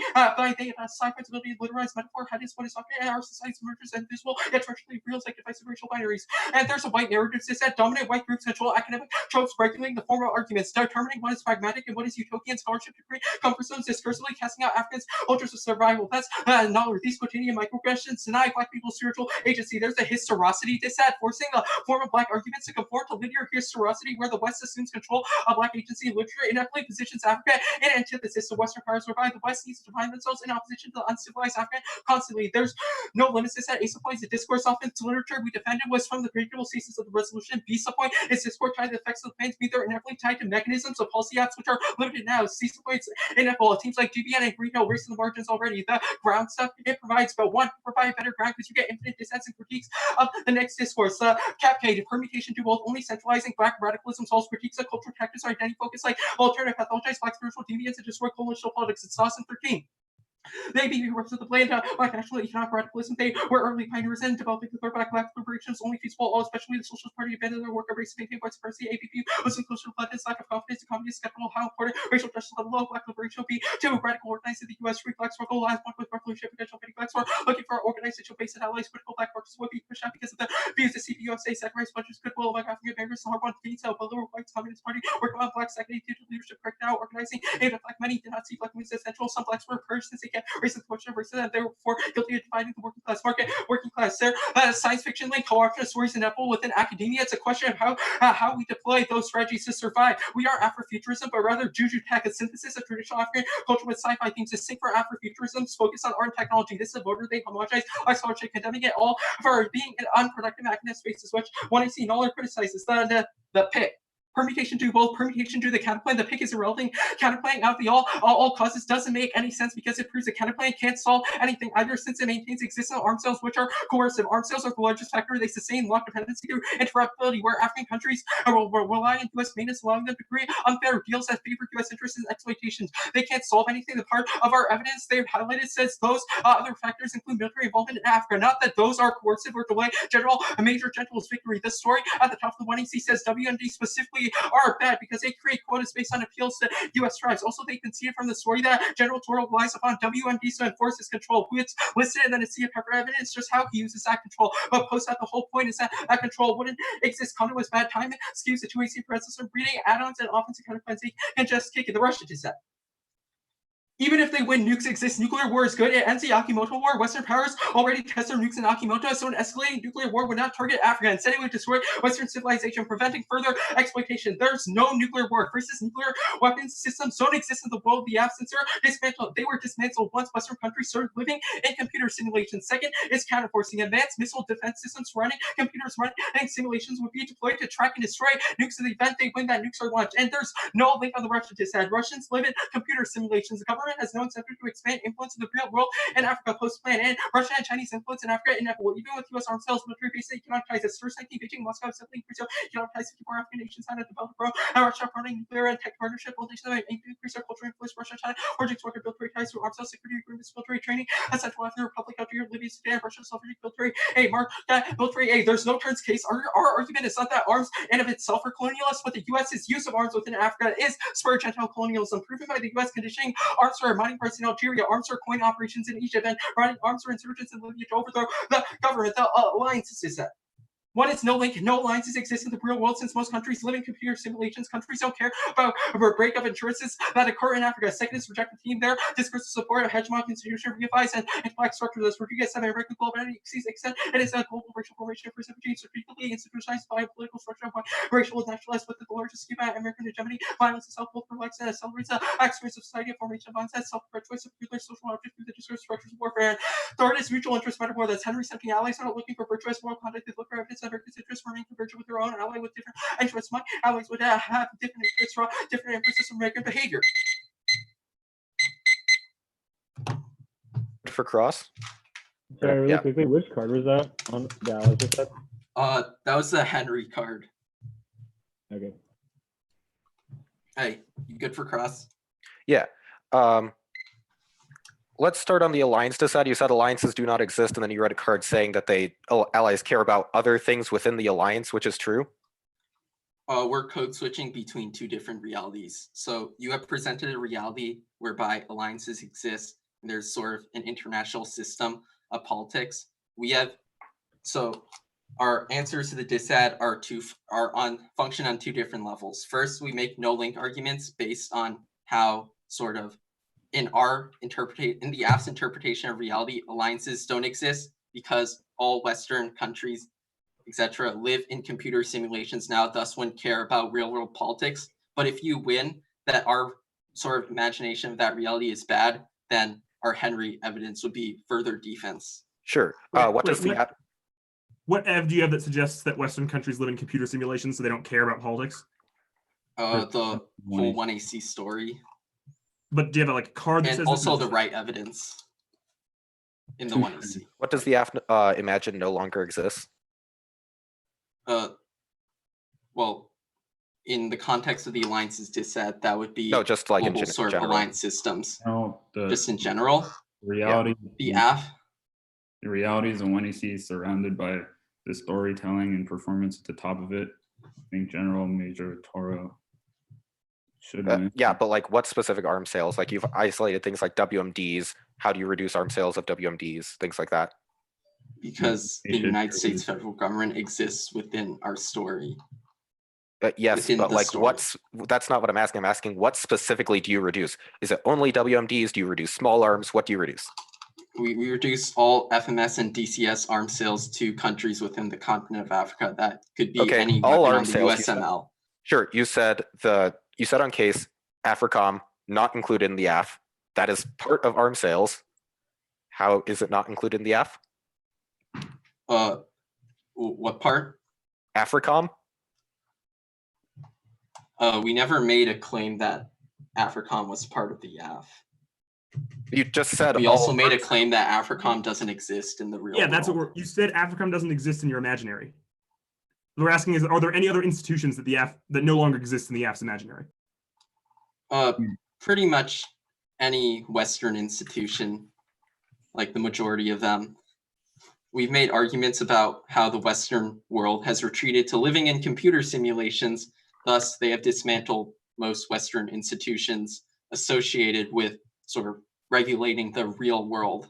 they and us. Sci-fi's ability to literalize metaphor, how is what is often in our society's mergers and visible, yet virtually real like divisive racial binaries. And there's a white narrative that dominant white groups control academic tropes, regulating the formal arguments, determining what is pragmatic and what is utopian scholarship to create comfort zones, discursively casting out Africans, ultras of survival. That's knowledge. These quotidian microaggressions deny Black people's spiritual agency. There's a historicity dissat, forcing the form of Black arguments to conform to linear historicity, where the West assumes control of Black agency in literature, inevitably positions Africa in antithesis to Western powers, whereby the West needs to define themselves in opposition to the uncivilized African constantly. There's no limits to that. A supplies the discourse often to literature we defended was from the predictable ceases of the resolution. B subpoint is discourse tied to the effects of the plans. B, they're inevitably tied to mechanisms of policy acts which are limited now. C subpoints inevitable. Teams like GBN and Green Hill race in the margins already. The ground stuff it provides, but one, provide better ground because you get infinite dissents and critiques of the next discourse. Capcade, permutation to both only centralizing Black radicalism solves critiques of cultural practice or identity focus like alternative pathologize Black spiritual deviance and destroy coalitional politics. It's 2013. They be represent the plan Black national economic radicalism. They were early pioneers in developing the third Black liberation was only feasible, all especially the Socialist Party abandoned their work of race maintain white supremacy. APP was close to the lack of confidence. The communist skeptical how important racial justice level low Black liberation will be to radical organized in the U.S. Free Black struggle last month with revolutionary potential. Many Blacks were looking for organized social base and allies. Critical Black workers would be pushed out because of the views the CPUSA sacrificed budgets goodwill of African Americans. The hard one gains out, but lower whites Communist Party working on Black second due to leadership correct now organizing aimed at Black many did not see Black women as essential. Some Blacks were purged since they can't raise the question of race and therefore guilty of dividing the working class market. Working class there, science fiction link co-option stories in Apple within academia. It's a question of how we deploy those strategies to survive. We are Afrofuturism, but rather Juju Tech, a synthesis of traditional African culture with sci-fi themes. Distinct for Afrofuturism, focus on art and technology. This is a voter they homogenize like scholarship, condemning it all for being an unproductive academic spaces, which one I see Noller criticizes the pick. Permutation to both, permutation to the counterplan. The pick is irrelevant. Counterplaying out the all causes doesn't make any sense because it proves a counterplan can't solve anything either, since it maintains existing arm cells which are coercive. Arm cells are the largest factor. They sustain lock dependency through interruptibility, where African countries will rely on U.S. maintenance, allowing them to create unfair deals that favor U.S. interests and exploitations. They can't solve anything. The part of our evidence they've highlighted says those other factors include military involvement in Africa, not that those are coercive or delay Major General's victory. The story at the top of the 1AC says WMD specifically are bad because they create quotas based on appeals to U.S. tribes. Also, they conceded from the story that General Toro relies upon WMD to enforce his control. It's listed and then it's the pepper evidence just how he uses that control. But post that the whole point is that that control wouldn't exist. Conduct was bad time. Skews the 2AC presence of breeding add-ons and offensive counterplans. They can just kick it. The Russia did that. Even if they win, nukes exist. Nuclear war is good. It ends the Akimoto War. Western powers already test their nukes in Akimoto, so an escalating nuclear war would not target Africa. Instead, it would destroy Western civilization, preventing further exploitation. There's no nuclear war. Versus nuclear weapons systems don't exist in the world. The absence are dismantled. They were dismantled once Western countries started living in computer simulations. Second is counterforcing. Advanced missile defense systems running computers running simulations would be deployed to track and destroy nukes in the event they win that nukes are launched. And there's no link on the Russian dissad. Russians live in computer simulations. The government has no incentive to expand influence in the real world in Africa post-plan, and Russia and Chinese influence in Africa inevitable. Even with U.S. arms sales, military base economic ties. As first 19 Beijing, Moscow, settling Brazil, economic ties 54 African nations signed at the Belt of Rome, and Russia running nuclear and tech partnership. Both nations have increased their cultural influence. Russia, China, projects work military ties through arms sales, security agreements, military training. As Central African Republic, Algeria, Libya, Sudan, Russia, sovereignty, military aid. Mark that military aid. There's no turns case. Our argument is not that arms and of itself are colonialist, but the U.S.'s use of arms within Africa is spur Gentile colonialism, proven by the U.S. conditioning arms for mining rights in Algeria, arms for coin operations in Egypt, and running arms for insurgents in Libya to overthrow the government. The alliances is that. One is no link, no alliances exist in the real world since most countries live in computer simulations. Countries don't care about a breakup insurances that occur in Africa. Second is reject the team there. Discourse to support a hegemonic institution reifies and black structure. This Rodriguez 7 American global identity extent and is a global racial formation for refugees strategically institutionalized by a political structure of racial nationalized with the largest scheme at American hegemony. Violence itself both reflects and accelerates the experience of society, a formation of mindset, self-correct choice of particular social object through the discourse structures of warfare. And third is mutual interest metaphor. That's Henry Simpson allies are not looking for virtuous moral conduct. They look for evidence America's interests remain convergent with their own ally with different interests. My allies would have different interests for different emphasis on American behavior. For cross. Sorry, really quickly, which card was that on the allies with that? That was the Henry card. Okay. Hey, you good for cross? Yeah. let's start on the alliance decide. You said alliances do not exist, and then you read a card saying that allies care about other things within the alliance, which is true. We're code switching between two different realities. So you have presented a reality whereby alliances exist, and there's sort of an international system of politics. So our answers to the dissad function on two different levels. First, we make no link arguments based on how sort of in the AF's interpretation of reality, alliances don't exist because all Western countries, etc., live in computer simulations now, thus wouldn't care about real world politics. But if you win that our sort of imagination of that reality is bad, then our Henry evidence would be further defense. Sure. What ev do you have that suggests that Western countries live in computer simulations so they don't care about politics? The whole 1AC story. But do you have a card that and says also the right evidence in the 1AC? What does the AF imagine no longer exists? Well, in the context of the alliances dissad, that would be just like global in sort of general. alliance systems. No, Just in general, reality. the AF. The reality is a 1AC is surrounded by the storytelling and performance at the top of it. I think General Major Toro should win. Yeah, but like what specific arms sales? Like you've isolated things like WMDs. How do you reduce arms sales of WMDs? Things like that. Because the United States federal government exists within our story. Yes, but like that's not what I'm asking. I'm asking what specifically do you reduce? Is it only WMDs? Do you reduce small arms? What do you reduce? We reduce all FMS and DCS arms sales to countries within the continent of Africa. That could be any all weapon arms on the sales. USML. Sure, you said on case AFRICOM not included in the AF. That is part of arms sales. How is it not included in the AF? What part? AFRICOM. We never made a claim that AFRICOM was part of the AF. You just said we also made a claim that AFRICOM doesn't exist in the real world. That's what you said. AFRICOM doesn't exist in your imaginary. What we're asking is, are there any other institutions that that no longer exist in the AF's imaginary? Pretty much any Western institution, like the majority of them. We've made arguments about how the Western world has retreated to living in computer simulations. Thus, they have dismantled most Western institutions associated with sort of regulating the real world.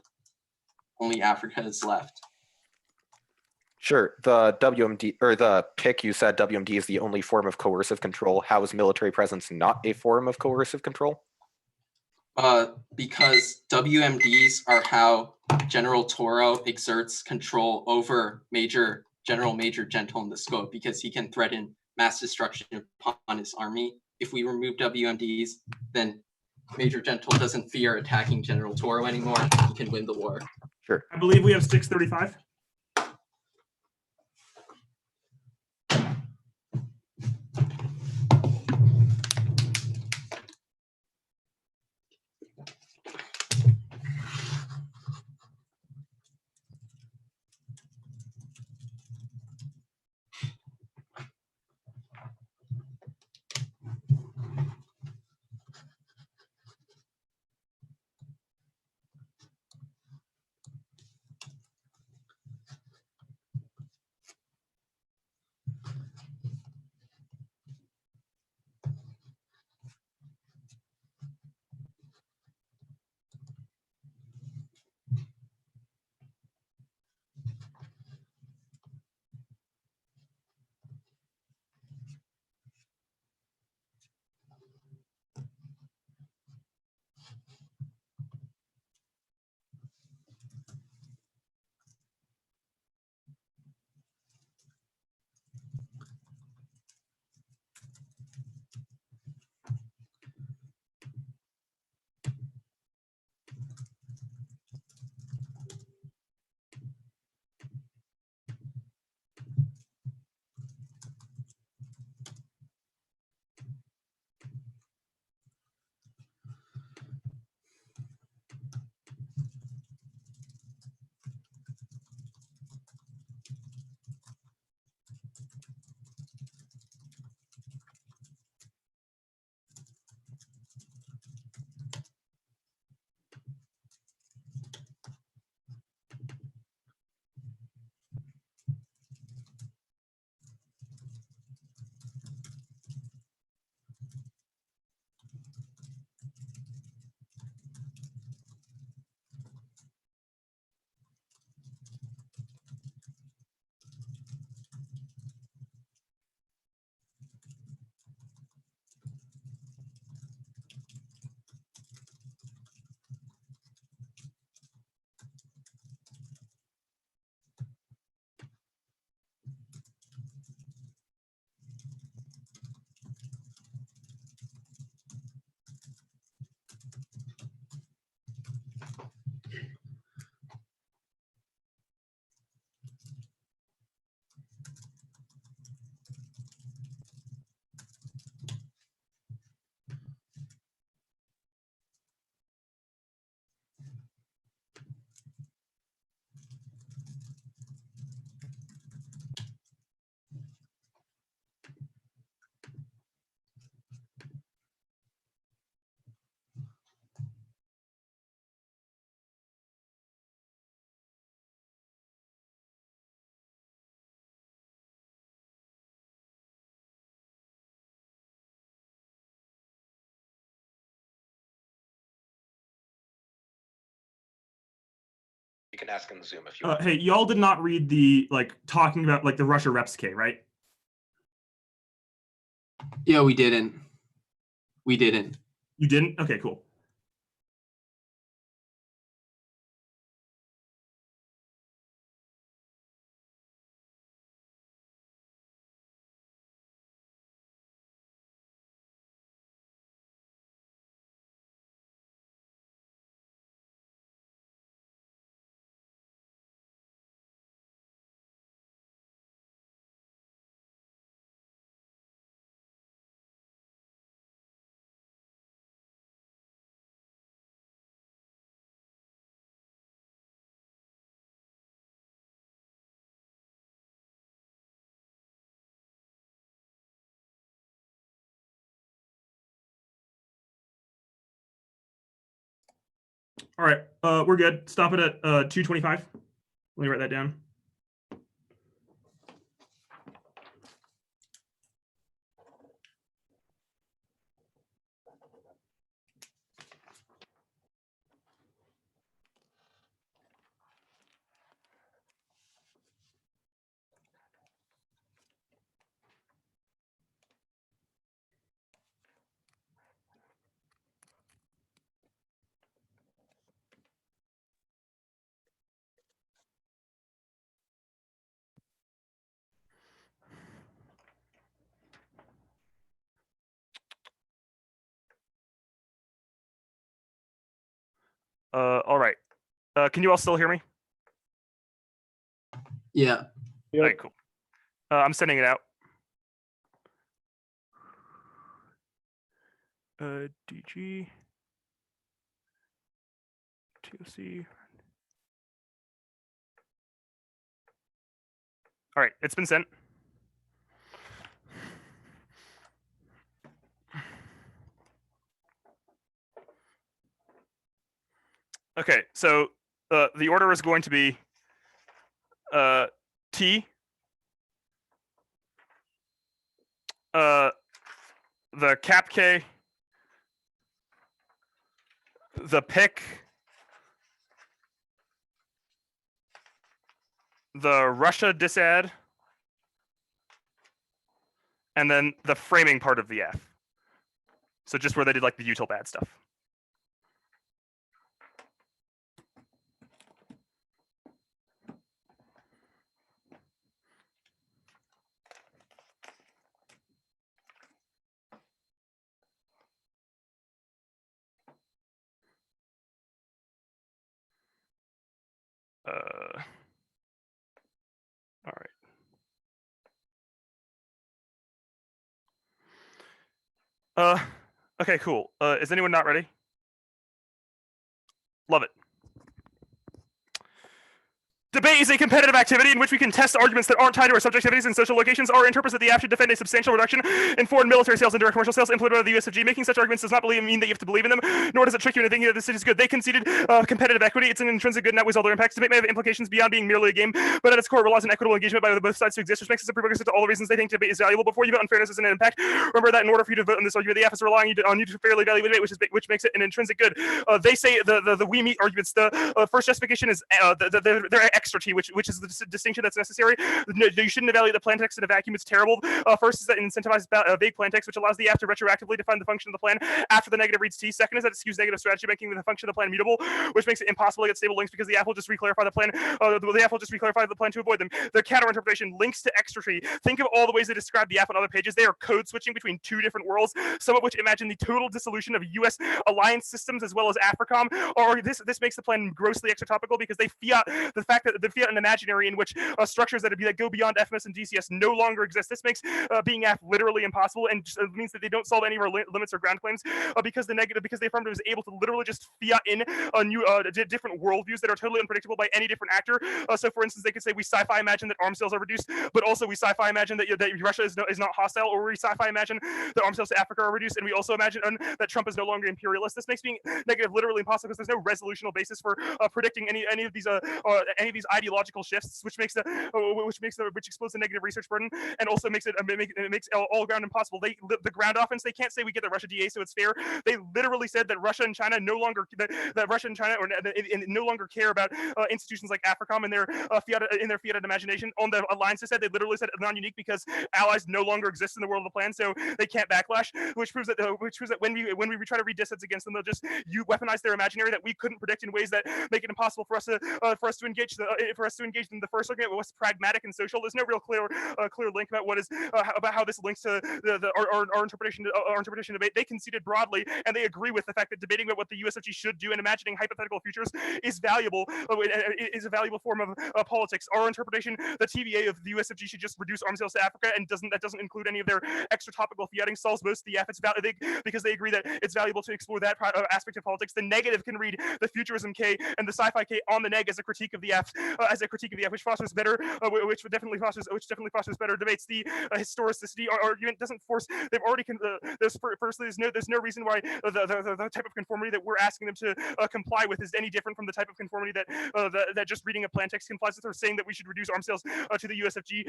Only Africa is left. Sure. The WMD or the pick, you said WMD is the only form of coercive control. How is military presence not a form of coercive control? Because WMDs are how General Toro exerts control over General Major Gentle in the scope, because he can threaten mass destruction upon his army. If we remove WMDs, then Major Gentle doesn't fear attacking General Toro anymore. He can win the war. Sure. I believe we have 635. can ask in the Zoom if you want. Hey, y'all did not read the talking about the Russia Reps K, right? Yeah, we didn't. We didn't. You didn't? Okay, cool. All right, we're good. Stop it at 2:25. Let me write that down. All right. Can you all still hear me? Yeah. Yep. All right, cool. I'm sending it out. DG TOC. All right, it's been sent. Okay, so the order is going to be T, the cap K, the pick, the Russia disadd, and then the framing part of the F. So just where they did the util bad stuff. All right. Okay, cool. Is anyone not ready? Love it. Debate is a competitive activity in which we can test arguments that aren't tied to our subjectivities and social locations. Our interprets that the app should defend a substantial reduction in foreign military sales and direct commercial sales implemented by the USFG. Making such arguments does not mean that you have to believe in them, nor does it trick you into thinking that this is good. They conceded competitive equity. It's an intrinsic good and outweighs all their impacts. Debate may have implications beyond being merely a game, but at its core relies on equitable engagement by both sides to exist, which makes us a prerequisite to all the reasons they think debate is valuable. Before you vote on fairness as an impact, remember that in order for you to vote on this argument, the app is relying on you to fairly evaluate debate, which makes it an intrinsic good. They say the we meet arguments. The first justification is their extra T, which is the distinction that's necessary. No, you shouldn't evaluate the plan text in a vacuum. It's terrible. First is that it incentivizes vague plan text, which allows the app to retroactively define the function of the plan after the negative reads T. Second is that it skews negative strategy, making the function of the plan mutable, which makes it impossible to get stable links because the app will just reclarify the plan. The app will just reclarify the plan to avoid them. The counter interpretation, links to extra tree. Think of all the ways they describe the app on other pages. They are code switching between two different worlds, some of which imagine the total dissolution of U.S. alliance systems as well as AFRICOM. Or this makes the plan grossly exotopical because they fiat the fact that they fiat an imaginary in which structures that go beyond FMS and DCS no longer exist. This makes being app literally impossible and just, means that they don't solve any of our limits or ground claims because the affirmative is able to literally just fiat in new different worldviews that are totally unpredictable by any different actor. So, for instance, they could say we sci-fi imagine that arms sales are reduced, but also we sci-fi imagine that Russia is not hostile, or we sci-fi imagine that arms sales to Africa are reduced, and we also imagine that Trump is no longer imperialist. This makes being negative literally impossible because there's no resolutional basis for predicting any of these these ideological shifts, which explodes the negative research burden, and also makes it all ground impossible. The ground offense, they can't say we get the Russia DA, so it's fair. They literally said that Russia and China no longer no longer care about institutions like AFRICOM and their fiat imagination. On the alliance, they literally said non-unique because allies no longer exist in the world of the plan, so they can't backlash. Which proves that when we try to read dissents against them, they'll just weaponize their imaginary that we couldn't predict in ways that make it impossible for us to engage in the first argument. What's pragmatic and social? There's no real clear link about about how this links to our interpretation debate. They conceded broadly, and they agree with the fact that debating about what the USFG should do and imagining hypothetical futures is valuable. Is a valuable form of politics. Our interpretation, the TVA of the USFG should just reduce arms sales to Africa, and that doesn't include any of their extra topical fiating, solves most of the F. It's because they agree that it's valuable to explore that aspect of politics. The negative can read the futurism K and the sci-fi K on the neg as a critique of the F, which fosters better, which definitely fosters better debates. The historicity argument doesn't force. They've already. Firstly, there's no reason why the type of conformity that we're asking them to comply with is any different from the type of conformity that just reading a plan text complies with, or saying that we should reduce arms sales to the USFG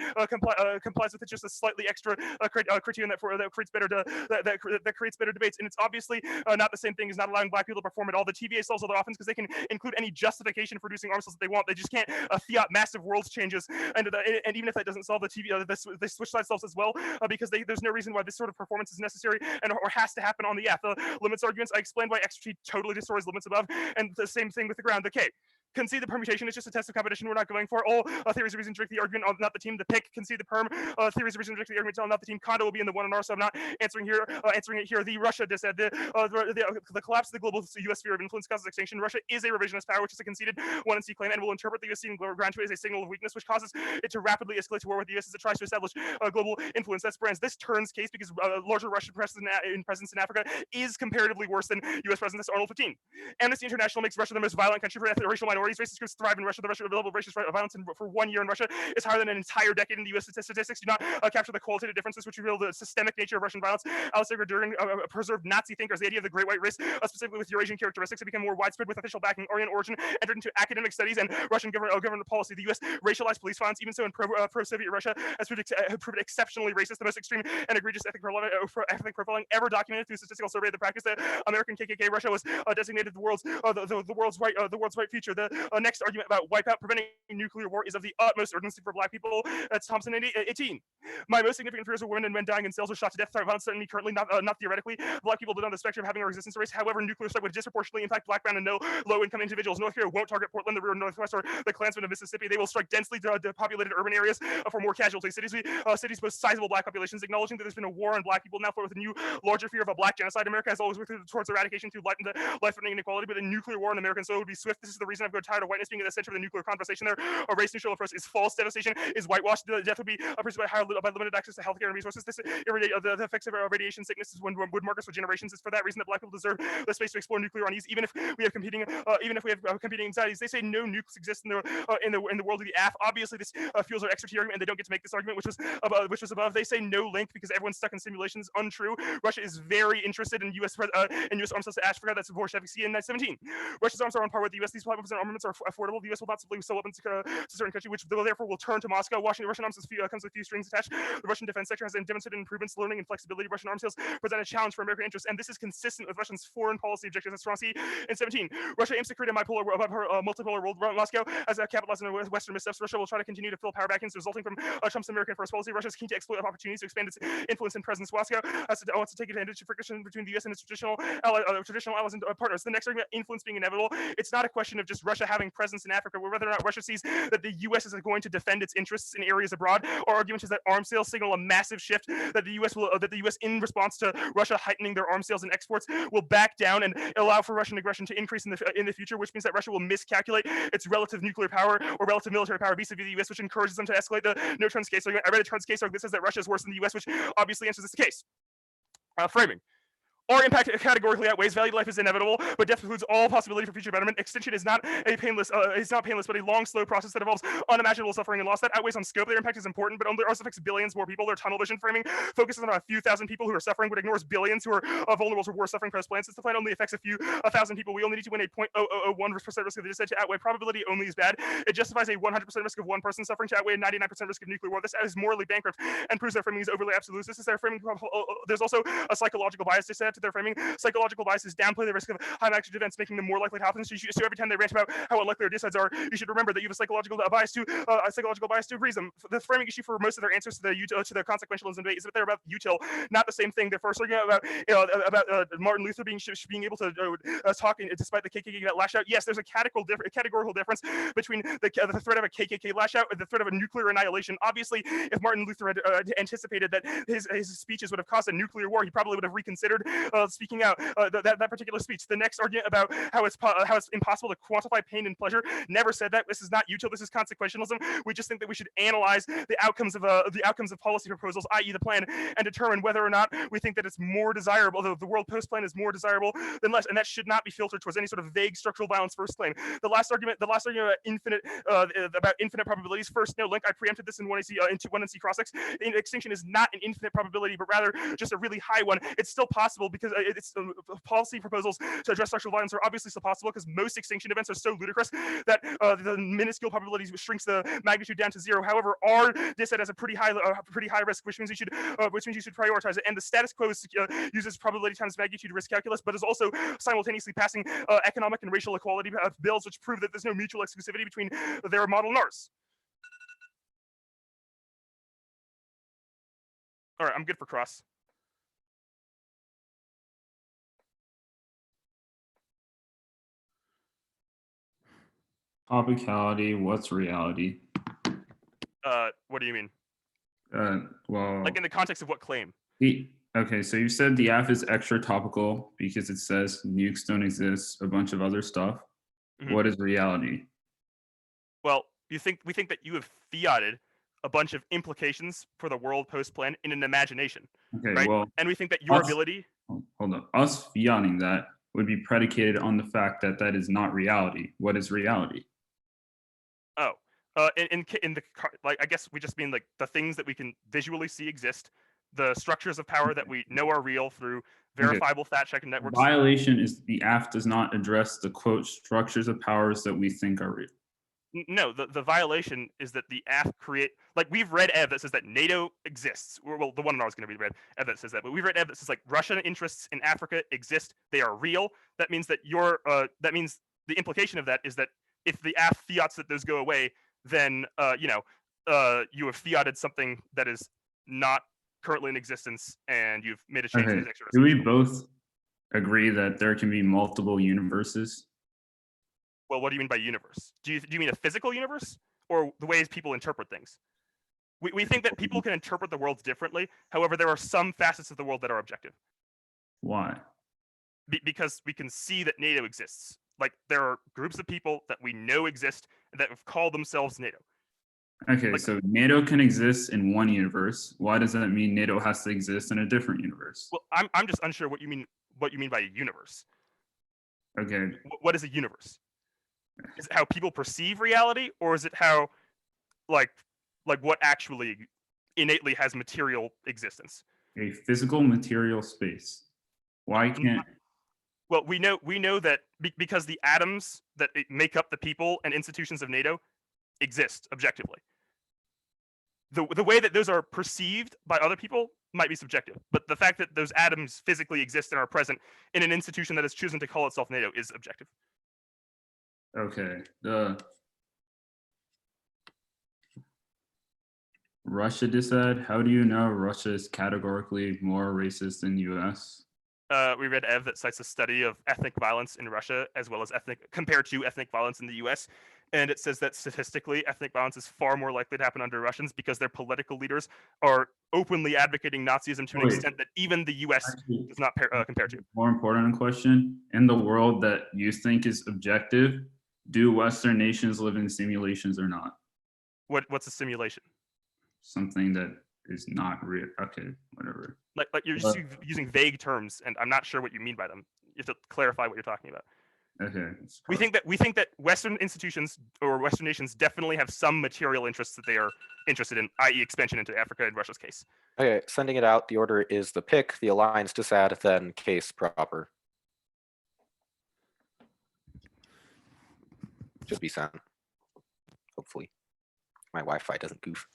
complies with. It just a slightly extra criterion that creates better debates, and it's obviously not the same thing as not allowing Black people to perform at all. The TVA solves other offense because they can include any justification for reducing arms sales that they want. They just can't fiat massive world changes, and even if that doesn't solve the TVA, the switch side solves as well because there's no reason why this sort of performance is necessary or has to happen on the F. Limits arguments, I explained why XT totally destroys limits above, and the same thing with the ground. The K. Concede the permutation. It's just a test of competition. We're not going for all theories of reason direct the argument, not the team. The pick. Concede the perm. Theories of reason direct the argument, not the team. Condo will be in the 1 and R, so I'm not answering it here. The Russia dissent. The collapse of the global U.S. sphere of influence causes extinction. Russia is a revisionist power, which is a conceded 1 and C claim, and will interpret the U.S. ground to as a signal of weakness, which causes it to rapidly escalate to war with the U.S. as it tries to establish global influence. That's brands. This turns case because larger Russian presence in Africa is comparatively worse than U.S. presence. That's Arnold 15. Amnesty International makes Russia the most violent country for ethnic racial minorities. Racist groups thrive in Russia. The Russian level of racist violence for 1 year in Russia is higher than an entire decade in the U.S. Statistics do not capture the qualitative differences which reveal the systemic nature of Russian violence. Alexander During preserved Nazi thinkers. The idea of the Great White Race, specifically with Eurasian characteristics, have become more widespread with official backing. Aryan origin entered into academic studies and Russian government policy. The U.S. racialized police violence, even so in pro-Soviet Russia, has proved exceptionally racist. The most extreme and egregious ethnic profiling ever documented through statistical survey of the practice. The American KKK Russia was designated the world's right future. The next argument about wipeout preventing nuclear war is of the utmost urgency for Black people. That's Thompson 18. My most significant fears are women and men dying in cells or shot to death. Violence certainly currently, not theoretically. Black people live on the spectrum of having a resistance race. However, nuclear strike would disproportionately impact Black, brown, and low-income individuals. North Korea won't target Portland, the rural Northwest, or the Klansmen of Mississippi. They will strike densely populated urban areas for more casualties. Cities boast sizable Black populations. Acknowledging that there's been a war on Black people now with a new, larger fear of a Black genocide. America has always worked towards eradication through life-threatening inequality, but a nuclear war on American soil would be swift. This is the reason I've grown tired of whiteness being at the center of the nuclear conversation. There, a race-neutral approach is false. Devastation is whitewashed. The death would be pursued by limited access to healthcare and resources. The effects of radiation sickness would mark us for generations. It's for that reason that Black people deserve the space to explore nuclear unease, even if we have competing anxieties. They say no nukes exist in the world of the AF. Obviously, this fuels our expertise argument, and they don't get to make this argument, which was above. They say no link because everyone's stuck in simulations. Untrue. Russia is very interested in U.S. arms sales to Africa. That's Bolsheviki in 1917. Russia's arms are on par with the U.S. These weapons and armaments are affordable. The U.S. will not simply sell weapons to certain countries, which therefore will turn to Moscow. Russian arms comes with few strings attached. The Russian defense sector has demonstrated improvements, learning, and flexibility. Russian arms sales present a challenge for American interests, and this is consistent with Russia's foreign policy objectives. That's Strong in 17. Russia aims to create a multipolar world. Moscow has capitalized on Western missteps. Russia will try to continue to fill power vacuums resulting from Trump's American first policy. Russia is keen to exploit opportunities to expand its influence and presence. Moscow wants to take advantage of friction between the U.S. and its traditional allies and partners. The next argument, influence being inevitable. It's not a question of just Russia having presence in Africa, whether or not Russia sees that the U.S. is going to defend its interests in areas abroad. Our argument is that arms sales signal a massive shift that the U.S. in response to Russia heightening their arms sales and exports will back down and allow for Russian aggression to increase in the future, which means that Russia will miscalculate its relative nuclear power or relative military power vis-a-vis the U.S., which encourages them to escalate the no turns case argument. I read a turns case argument that says that Russia is worse than the U.S., which obviously answers this case. Framing. Our impact categorically outweighs value. Life is inevitable, but death includes all possibility for future betterment. Extinction is not painless, but a long, slow process that involves unimaginable suffering and loss. That outweighs on scope. Their impact is important, but only also affects billions more people. Their tunnel vision framing focuses on a few thousand people who are suffering, but ignores billions who are vulnerable to war, suffering, post-plan. Since the plan only affects a thousand people, we only need to win a 0.0001% risk of the descent to outweigh probability only is bad. It justifies a 100% risk of one person suffering to outweigh a 99% risk of nuclear war. This is morally bankrupt and proves their framing is overly absolute. This is their framing. There's also a psychological bias to set to their framing. Psychological biases downplay the risk of high magnitude events, making them more likely to happen. So every time they rant about how unlikely their decides are, you should remember that you have a psychological bias to agree them. The framing issue for most of their answers to the consequentialism debate is that they're about util, not the same thing. They're first arguing about Martin Luther being able to talk despite the KKK that lash out. Yes, there's a categorical difference between the threat of a KKK lash out and the threat of a nuclear annihilation. Obviously, if Martin Luther had anticipated that his speeches would have caused a nuclear war, he probably would have reconsidered speaking out that particular speech. The next argument about how it's impossible to quantify pain and pleasure never said that. This is not util. This is consequentialism. We just think that we should analyze the outcomes of policy proposals, i.e., the plan, and determine whether or not we think that it's more desirable. The world post plan is more desirable than less, and that should not be filtered towards any sort of vague structural violence first claim. The last argument about infinite probabilities. First, no link. I preempted this in 1NC cross-X. Extinction is not an infinite probability, but rather just a really high one. It's still possible because it's policy proposals to address structural violence are obviously still possible because most extinction events are so ludicrous that the minuscule probability shrinks the magnitude down to zero. However, our dissent has a pretty high risk, which means you should prioritize it. And the status quo uses probability times magnitude risk calculus, but is also simultaneously passing economic and racial equality bills, which prove that there's no mutual exclusivity between their model and ours. All right, I'm good for cross. Topicality, what's reality? What do you mean? Well, like in the context of what claim? Okay, so you said the app is extra topical because it says nukes don't exist, a bunch of other stuff. Mm-hmm. What is reality? Well, we think that you have fiated a bunch of implications for the world post plan in an imagination. Okay, right? Well, and we think that your ability. Hold on, us fiating that would be predicated on the fact that that is not reality. What is reality? Oh, in the like, I guess we just mean like the things that we can visually see exist, the structures of power that we know are real through verifiable fact-checking networks. Violation is the app does not address the quote structures of powers that we think are real. No, the violation is that the app like we've read ev that says that NATO exists. Well, the one in ours is going to be read ev that says that, but we've read ev that says like Russian interests in Africa exist. They are real. That means that that means the implication of that is that if the app fiats that those go away, then you have fiated something that is not currently in existence, and you've made a change. Okay. Do we both agree that there can be multiple universes? Well, what do you mean by universe? Do you mean a physical universe or the ways people interpret things? We think that people can interpret the world differently. However, there are some facets of the world that are objective. Why? Because we can see that NATO exists. Like there are groups of people that we know exist that have called themselves NATO. Okay, so NATO can exist in one universe. Why does that mean NATO has to exist in a different universe? Well, I'm just unsure what you mean by a universe. Okay. What is a universe? Is it how people perceive reality, or is it how like what actually innately has material existence? A physical material space. Why can't? Well, we know that because the atoms that make up the people and institutions of NATO exist objectively. The way that those are perceived by other people might be subjective, but the fact that those atoms physically exist and are present in an institution that has chosen to call itself NATO is objective. Okay. Russia dissed. How do you know Russia is categorically more racist than US? We read ev that cites a study of ethnic violence in Russia as well as compared to ethnic violence in the US. And it says that statistically, ethnic violence is far more likely to happen under Russians because their political leaders are openly advocating Nazism to an extent that even the US does not compare to. More important question, in the world that you think is objective, do Western nations live in simulations or not? What's a simulation? Something that is not real. Okay, whatever. Like you're just using vague terms, and I'm not sure what you mean by them. You have to clarify what you're talking about. Okay. We think that Western institutions or Western nations definitely have some material interests that they are interested in, i.e., expansion into Africa in Russia's case. Okay, sending it out. The order is the pick, the alliance to SAD, then case proper. Should be sent. Hopefully, my Wi-Fi doesn't goof.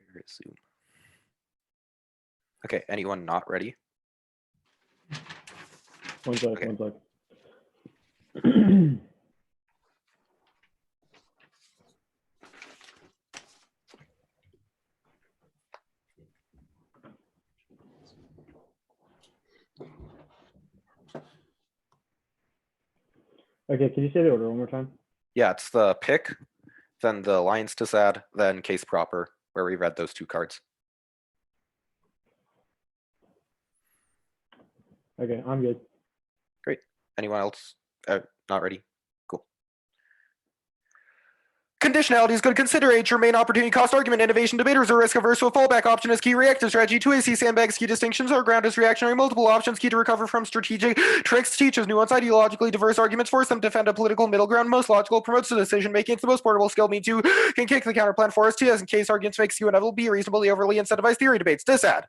Where is Zoom? Okay, anyone not ready? One sec, Okay. one sec. Okay, can you say the order one more time? Yeah, it's the pick, then the alliance to SAD, then case proper, where we read those two cards. Okay, I'm good. Great. Anyone else not ready? Cool. Conditionality is good. Consider a germane opportunity cost argument. Innovation debaters are risk averse, so a fallback option is key. Reactive strategy. 2AC sandbags key distinctions are ground is reactionary. Multiple options key to recover from strategic tricks. Teaches nuance. Ideologically diverse arguments force them to defend a political middle ground. Most logical promotes the decision making. It's the most portable skill. Me too can kick the counterplan for us. T as in case arguments makes you inevitable. Be reasonably overly incentivized theory debates. Disad.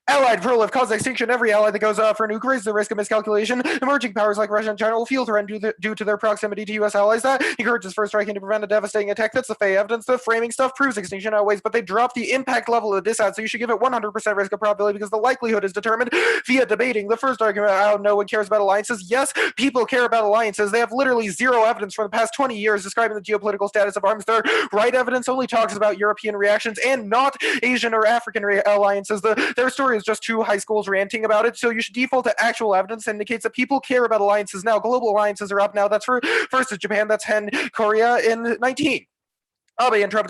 Allied prolif cause extinction. Every ally that goes for a nuke raises the risk of miscalculation. Emerging powers like Russia and China will feel threatened due to their proximity to U.S. allies. That encourages first striking to prevent a devastating attack. That's the Fey evidence. The framing stuff proves extinction outweighs, but they drop the impact level of the disad, so you should give it 100% risk of probability because the likelihood is determined via debating. The first argument, how no one cares about alliances. Yes, people care about alliances. They have literally zero evidence for the past 20 years describing the geopolitical status of arms. Their right evidence only talks about European reactions and not Asian or African alliances. Their story is just two high schools ranting about it, so you should default to actual evidence that indicates that people care about alliances now. Global alliances are up now. That's for first is Japan, that's 10, Korea in 19. Abe and Trump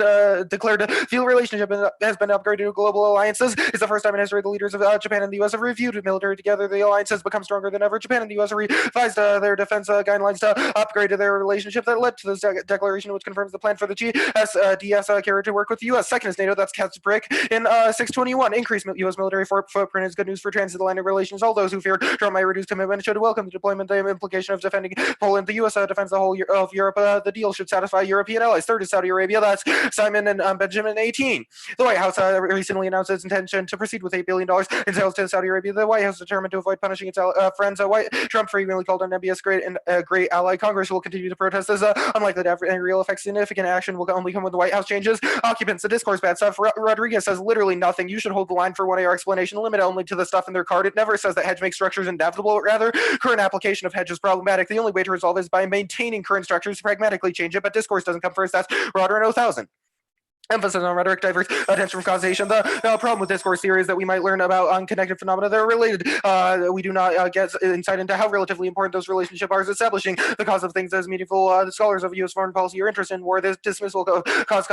declared the field relationship has been upgraded to global alliances. It's the first time in history the leaders of Japan and the U.S. have reviewed military together. The alliance has become stronger than ever. Japan and the U.S. revised their defense guidelines to upgrade their relationship that led to this declaration, which confirms the plan for the GSDS carrier to work with the U.S. Second is NATO. That's Kat's brick in 621. Increased U.S. military footprint is good news for transatlantic relations. All those who feared Trump might reduce commitment should welcome the deployment. The implication of defending Poland. The U.S. defends the whole of Europe. The deal should satisfy European allies. Third is Saudi Arabia. That's Simon and Benjamin 18. The White House recently announced its intention to proceed with $8 billion in sales to Saudi Arabia. The White House is determined to avoid punishing its friends. Trump frequently called on MBS great ally. Congress will continue to protest this. Unlikely to have any real effect. Significant action will only come when the White House changes. Occupants, the discourse, bad stuff. Rodriguez says literally nothing. You should hold the line for 1 AR explanation. Limit only to the stuff in their card. It never says that hedge makes structures inevitable. Rather, current application of hedge is problematic. The only way to resolve it is by maintaining current structures to pragmatically change it, but discourse doesn't come first. That's Rodder and 0,000. Emphasis on rhetoric, diverse attention from causation. The problem with discourse theory is that we might learn about unconnected phenomena that are related. We do not get insight into how relatively important those relationships are as establishing the cause of things as meaningful. The scholars of U.S. foreign policy are interested in war. This dismissal of cause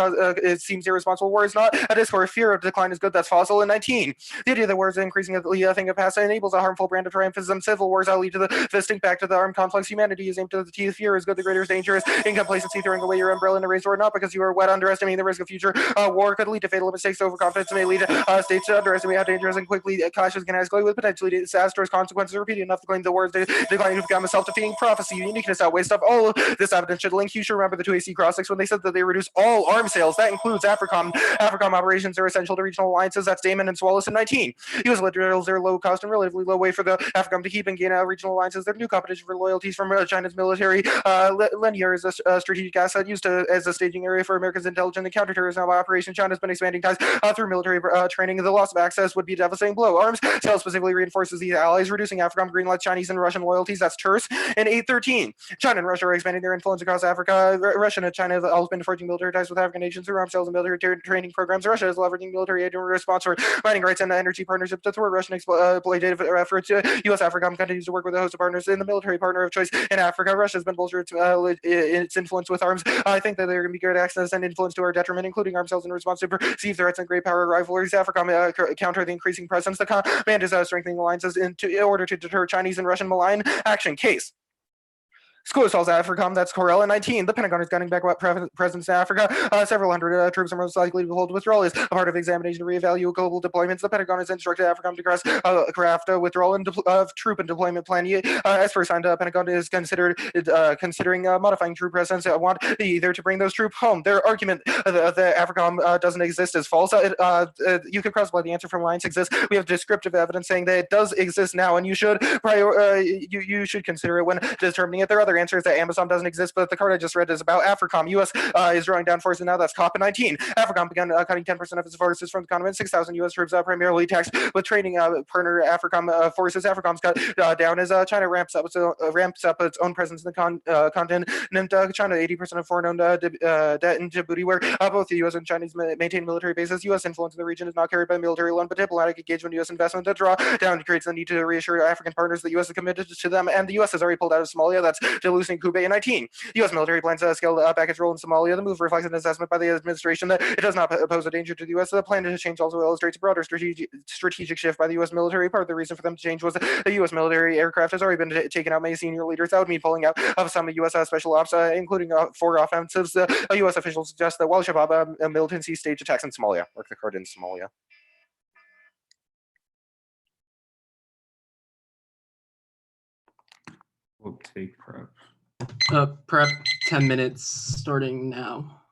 it seems irresponsible. War is not a discourse. Fear of decline is good. That's fossil in 19. The idea that war is increasingly a thing of past enables a harmful brand of triumphalism. Civil wars lead to the fisting back to the armed conflicts. Humanity is aimed to the teeth. Fear is good. The greater danger is incomplacency, throwing away your umbrella in a race war, not because you are wet, underestimating the risk of future war could lead to fatal mistakes. Overconfidence may lead states to underestimate how dangerous and quickly clashes can escalate with potentially disastrous consequences. Repeated enough to claim the war is declining to become a self-defeating prophecy. Uniqueness outweighs stuff. All this evidence should link. You should remember the 2AC cross-sticks when they said that they reduce all arms sales. That includes AFRICOM. AFRICOM operations are essential to regional alliances. That's Damon and Swallows in 19. U.S. liberals are low cost and relatively low way for the AFRICOM to keep and gain regional alliances. Their new competition for loyalties from China's military. Linear is a strategic asset used as a staging area for America's intelligence and counterterrorism personnel by operation. China has been expanding ties through military training. The loss of access would be a devastating blow. Arms sales specifically reinforces these allies, reducing AFRICOM greenlights Chinese and Russian loyalties. That's terse. And 813, China and Russia are expanding their influence across Africa. Russia and China have always been forging military ties with African nations through arms sales and military training programs. Russia is leveraging military aid in response for mining rights and energy partnerships to thwart Russian exploitative efforts. U.S. AFRICOM continues to work with a host of partners in the military partner of choice in Africa. Russia has been bolstered its influence with arms. I think that there can be great access and influence to our detriment, including arms sales in response to perceived threats and great power rivalries. AFRICOM counter the increasing presence. The command is strengthening alliances in order to deter Chinese and Russian malign action. Case. School assaults AFRICOM, that's Corella 19. The Pentagon is gunning back what presence in Africa. Several hundred troops are most likely to hold withdrawal as a part of the examination to reevaluate global deployments. The Pentagon has instructed AFRICOM to craft a withdrawal of troop and deployment plan. As for signed, Pentagon is considering modifying troop presence. Want either to bring those troops home. Their argument that AFRICOM doesn't exist is false. You can cross-apply the answer from lines exists. We have descriptive evidence saying that it does exist now, and you should you should consider it when determining it. There are other answer is that Amazon doesn't exist, but the card I just read is about AFRICOM. U.S. Is drawing down forces now. That's COP19. AFRICOM began cutting 10% of its forces from the continent. 6,000 U.S. troops primarily taxed with training partner AFRICOM forces. AFRICOM's cut down as China ramps up its own presence in the continent. China 80% of foreign-owned debt in Djibouti, where both the U.S. and Chinese maintain military bases. U.S. influence in the region is not carried by military alone, but diplomatic engagement. U.S. investment to draw down creates the need to reassure African partners the U.S. is committed to them, and the U.S. has already pulled out of Somalia. That's losing Kube in 19. U.S. military plans to scale back its role in Somalia. The move reflects an assessment by the administration that it does not pose a danger to the U.S. The plan to change also illustrates a broader strategic shift by the U.S. military. Part of the reason for them to change was that the U.S. military aircraft has already been taken out many senior leaders. That would mean pulling out of some U.S. special ops, including 4 offensives. U.S. officials suggest that while Shabab militancy staged attacks in Somalia. Work the card in Somalia. We'll take prep. Prep 10 minutes starting now.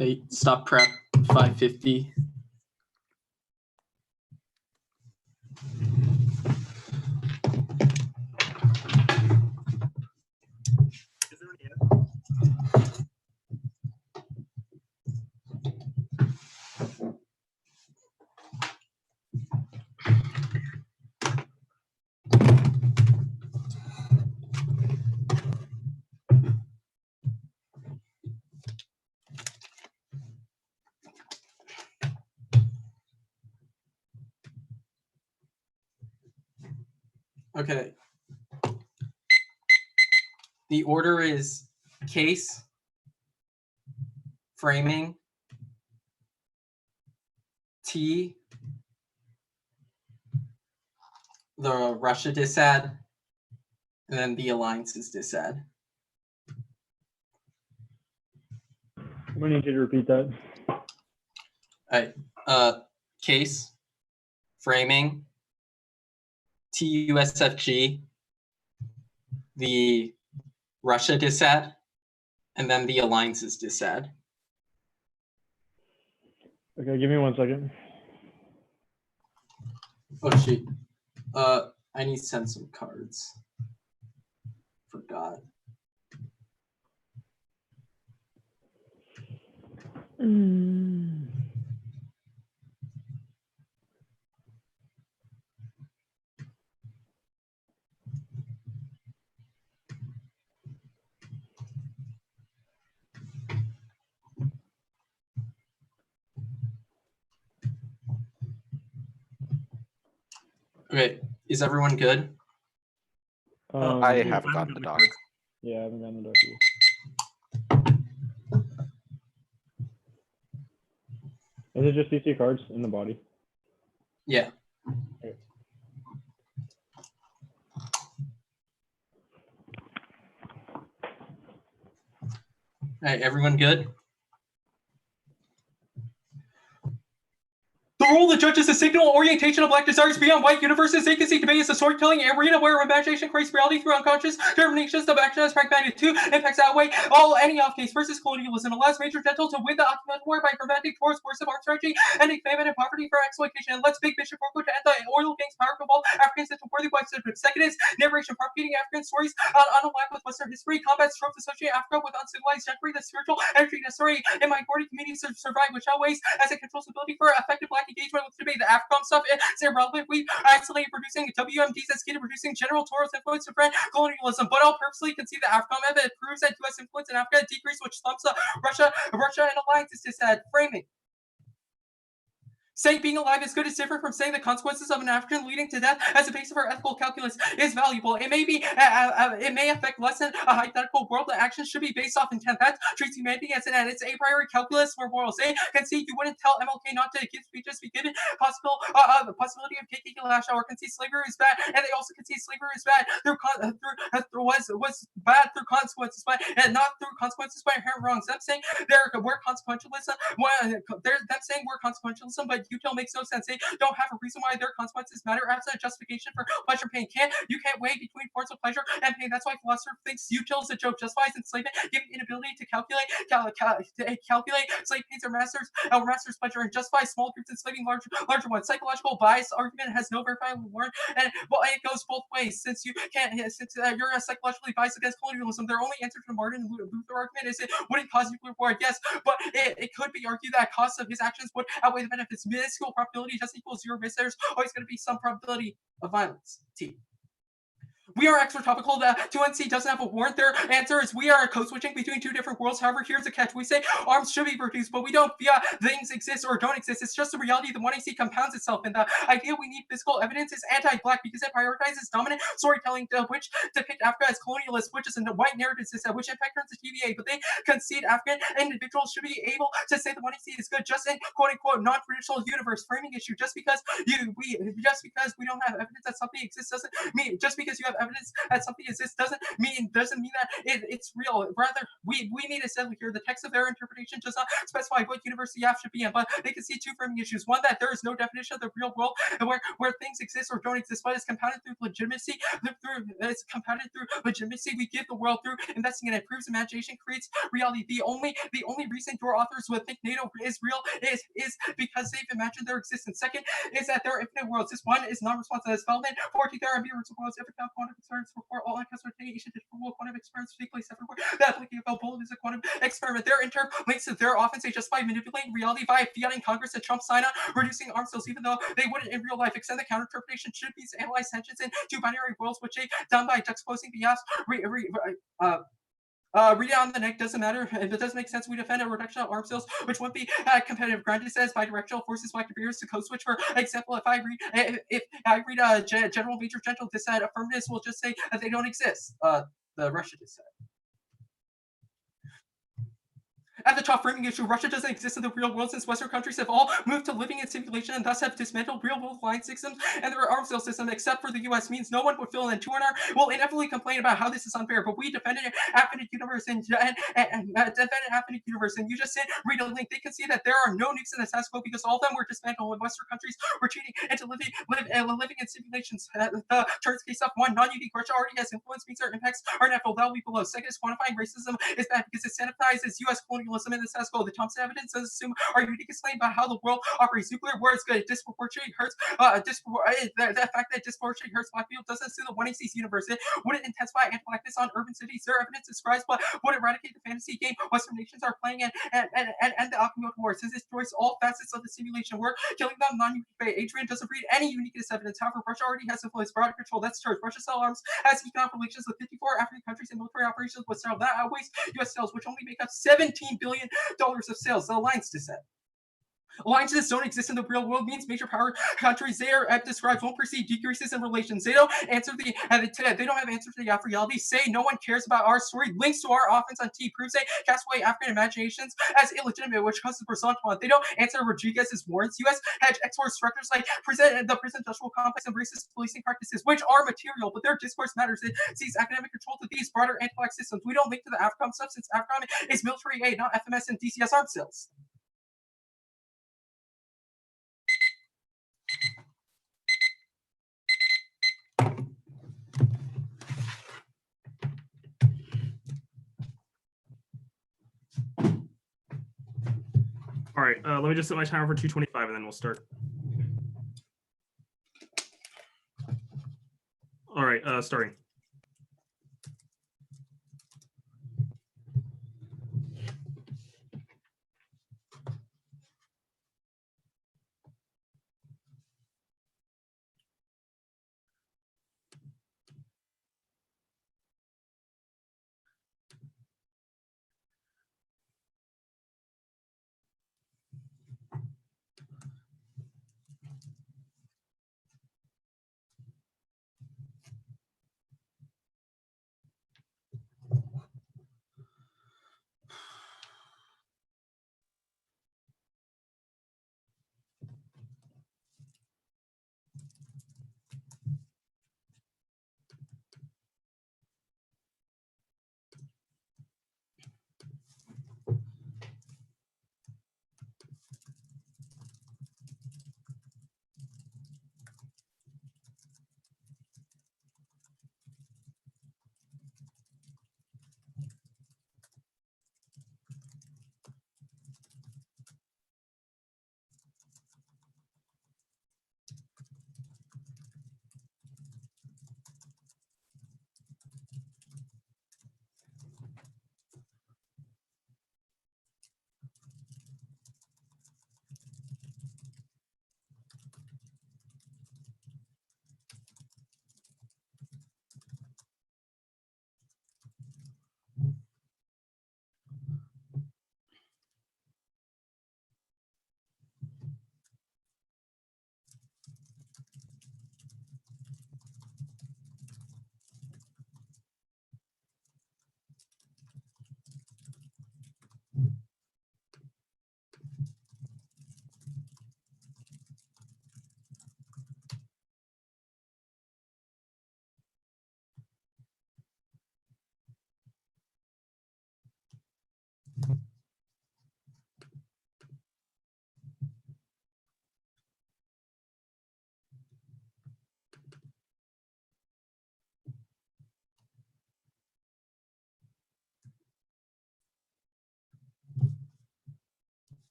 I stop prep 5:50. Okay. The order is case, framing, T, the Russia dissad, and then the alliances dissad. I'm gonna need you to repeat that. All right. Case, framing, TUSFG, the Russia dissad, and then the alliances dissad. Okay, give me 1 second. Oh shoot. I need to send some cards. Forgot. Okay, is everyone good? I haven't gotten the doc. Yeah, I haven't gotten the doc either. Is it just CC cards in the body? Yeah. Okay. All right, everyone good? The role of the judge is to signal orientation of black desires beyond white universes. They can see debate as a storytelling arena where imagination creates reality through unconscious determinations of action as pragmatic to impacts outweigh all any off-case versus colonialism. Allows Major Gentle to win the occupant war by preventing towards force of arms strategy, ending famine and poverty for exploitation, and lets Big Bishop Orko to end the oil gangs power of all Africans into worthy white citizens. Second is narration propagating African stories unaligned with Western history, combat tropes associate Africa with uncivilized gentry, the spiritual energy necessary in minority communities to survive, which outweighs as it controls ability for effective black engagement with debate. The AFCOM stuff is irrelevant. We isolated producing WMDs as key to producing general Taurus influence to prevent colonialism, but I'll purposely concede that AFCOM evidence proves that U.S. influence in Africa decreased, which thumps Russia and alliances to said framing. Saying being alive is good is different from saying the consequences of an African leading to death as the basis of our ethical calculus is valuable. It may be, it may affect less than a hypothetical world. The actions should be based off intent. That treats humanity as an end. It's a priori calculus for morals. They concede you wouldn't tell MLK not to give speeches, be given the possibility of KKK lash out, or concede slavery is bad, and they also concede slavery is bad was bad through consequences, but and not through consequences by inherent wrongs. Them saying we're consequentialism. Them saying we're consequentialism, but util makes no sense. They don't have a reason why their consequences matter. Absent justification for pleasure pain. You can't weigh between forms of pleasure and pain. That's why philosopher thinks util is a joke. Justifies enslavement, giving inability to calculate slave pains or master's pleasure, and justifies small groups enslaving larger ones. Psychological bias argument has no verifiable warrant, and well, it goes both ways. Since you're psychologically biased against colonialism, their only answer to the Martin Luther argument is it wouldn't cause nuclear war. Yes, but it could be argued that costs of his actions would outweigh the benefits. Minuscule probability just equals zero risk. There's always going to be some probability of violence. T. We are extra topical. The 2NC doesn't have a warrant. Their answer is we are code switching between two different worlds. However, here's a catch. We say arms should be produced, but we don't via things exist or don't exist. It's just the reality the 1AC compounds itself. And the idea we need physical evidence is anti-black because it prioritizes dominant storytelling, which depict Africa as colonialist, which is a white narrative system, which in fact turns to TVA. But they concede African individuals should be able to say the 1AC is good just in quote unquote non-traditional universe. Framing issue. Just because we don't have evidence that something exists doesn't mean just because you have evidence evidence that something exists doesn't mean that it's real. Rather, we need to settle here. The text of their interpretation does not specify what universe the app should be in, but they can see two framing issues. One, that there is no definition of the real world where things exist or don't exist, but it's compounded through legitimacy. We give the world through investing in it. Proves imagination creates reality. The only reason your authors would think NATO is real is because they've imagined their existence. Second is that there are infinite worlds. This one is non-responsive as development. 14, there are ambiguous worlds. Every kind of quantum experiments for all uncustomization digital quantum experiments take place everywhere. The application of bullet is a quantum experiment. Their links to their offense, they justify manipulating reality via fiat in Congress and Trump sign on reducing arms sales, even though they wouldn't in real life. Extend the counter-interpretation should be to analyze tensions in two binary worlds, which they done by juxtaposing the apps. Read it on the neck, doesn't matter. If it doesn't make sense, we defend a reduction of arms sales, which wouldn't be competitive. Granted says bidirectional forces by computers to code switch. For example, if I read general major gentle dissent, affirmatives will just say that they don't exist. The Russia dissent. At the top framing issue, Russia doesn't exist in the real world since Western countries have all moved to living in simulation and thus have dismantled real-world line systems and their arms sales system, except for the U.S. means no one would feel an 200 will inevitably complain about how this is unfair. But we defended an infinite universe and you just said read a link. They can see that there are no nukes in the status quo because all of them were dismantled when Western countries were cheating into living in simulations. The turns case up. One, non-unique Russia already has influence means our impacts are inevitable. That'll be below. Second is quantifying racism is bad because it sanitizes U.S. colonialism in the status quo. The Thompson evidence does assume our unique explain about how the world operates. Nuclear war is good. Disproportionately hurts. The fact that disproportionately hurts black people doesn't assume the 186 universe. It wouldn't intensify anti-blackness on urban cities. Their evidence describes what would eradicate the fantasy game Western nations are playing and the alchemy war. Since it destroys all facets of the simulation, we're killing them non-unique. Adrian doesn't read any uniqueness evidence. However, Russia already has influence, broad control. That's charged. Russia sell arms, has economic relations with 54 African countries and military operations with several. That outweighs U.S. sales, which only make up $17 billion of sales. The alliance dissent. Alliances don't exist in the real world means major power countries there describes won't perceive decreases in relations. They don't answer they don't have answers to the reality. Say no one cares about our story. Links to our offense on T proves they cast away African imaginations as illegitimate, which causes resentment. They don't answer Rodriguez's warrants. U.S. hedge export structures like the prison industrial complex and racist policing practices, which are material, but their discourse matters. It sees academic control to these broader anti-black systems. We don't link to the AFCOM stuff since AFCOM is military aid, not FMS and DCS arms sales. All right, let me just set my timer for 2:25 and then we'll start. All right, starting.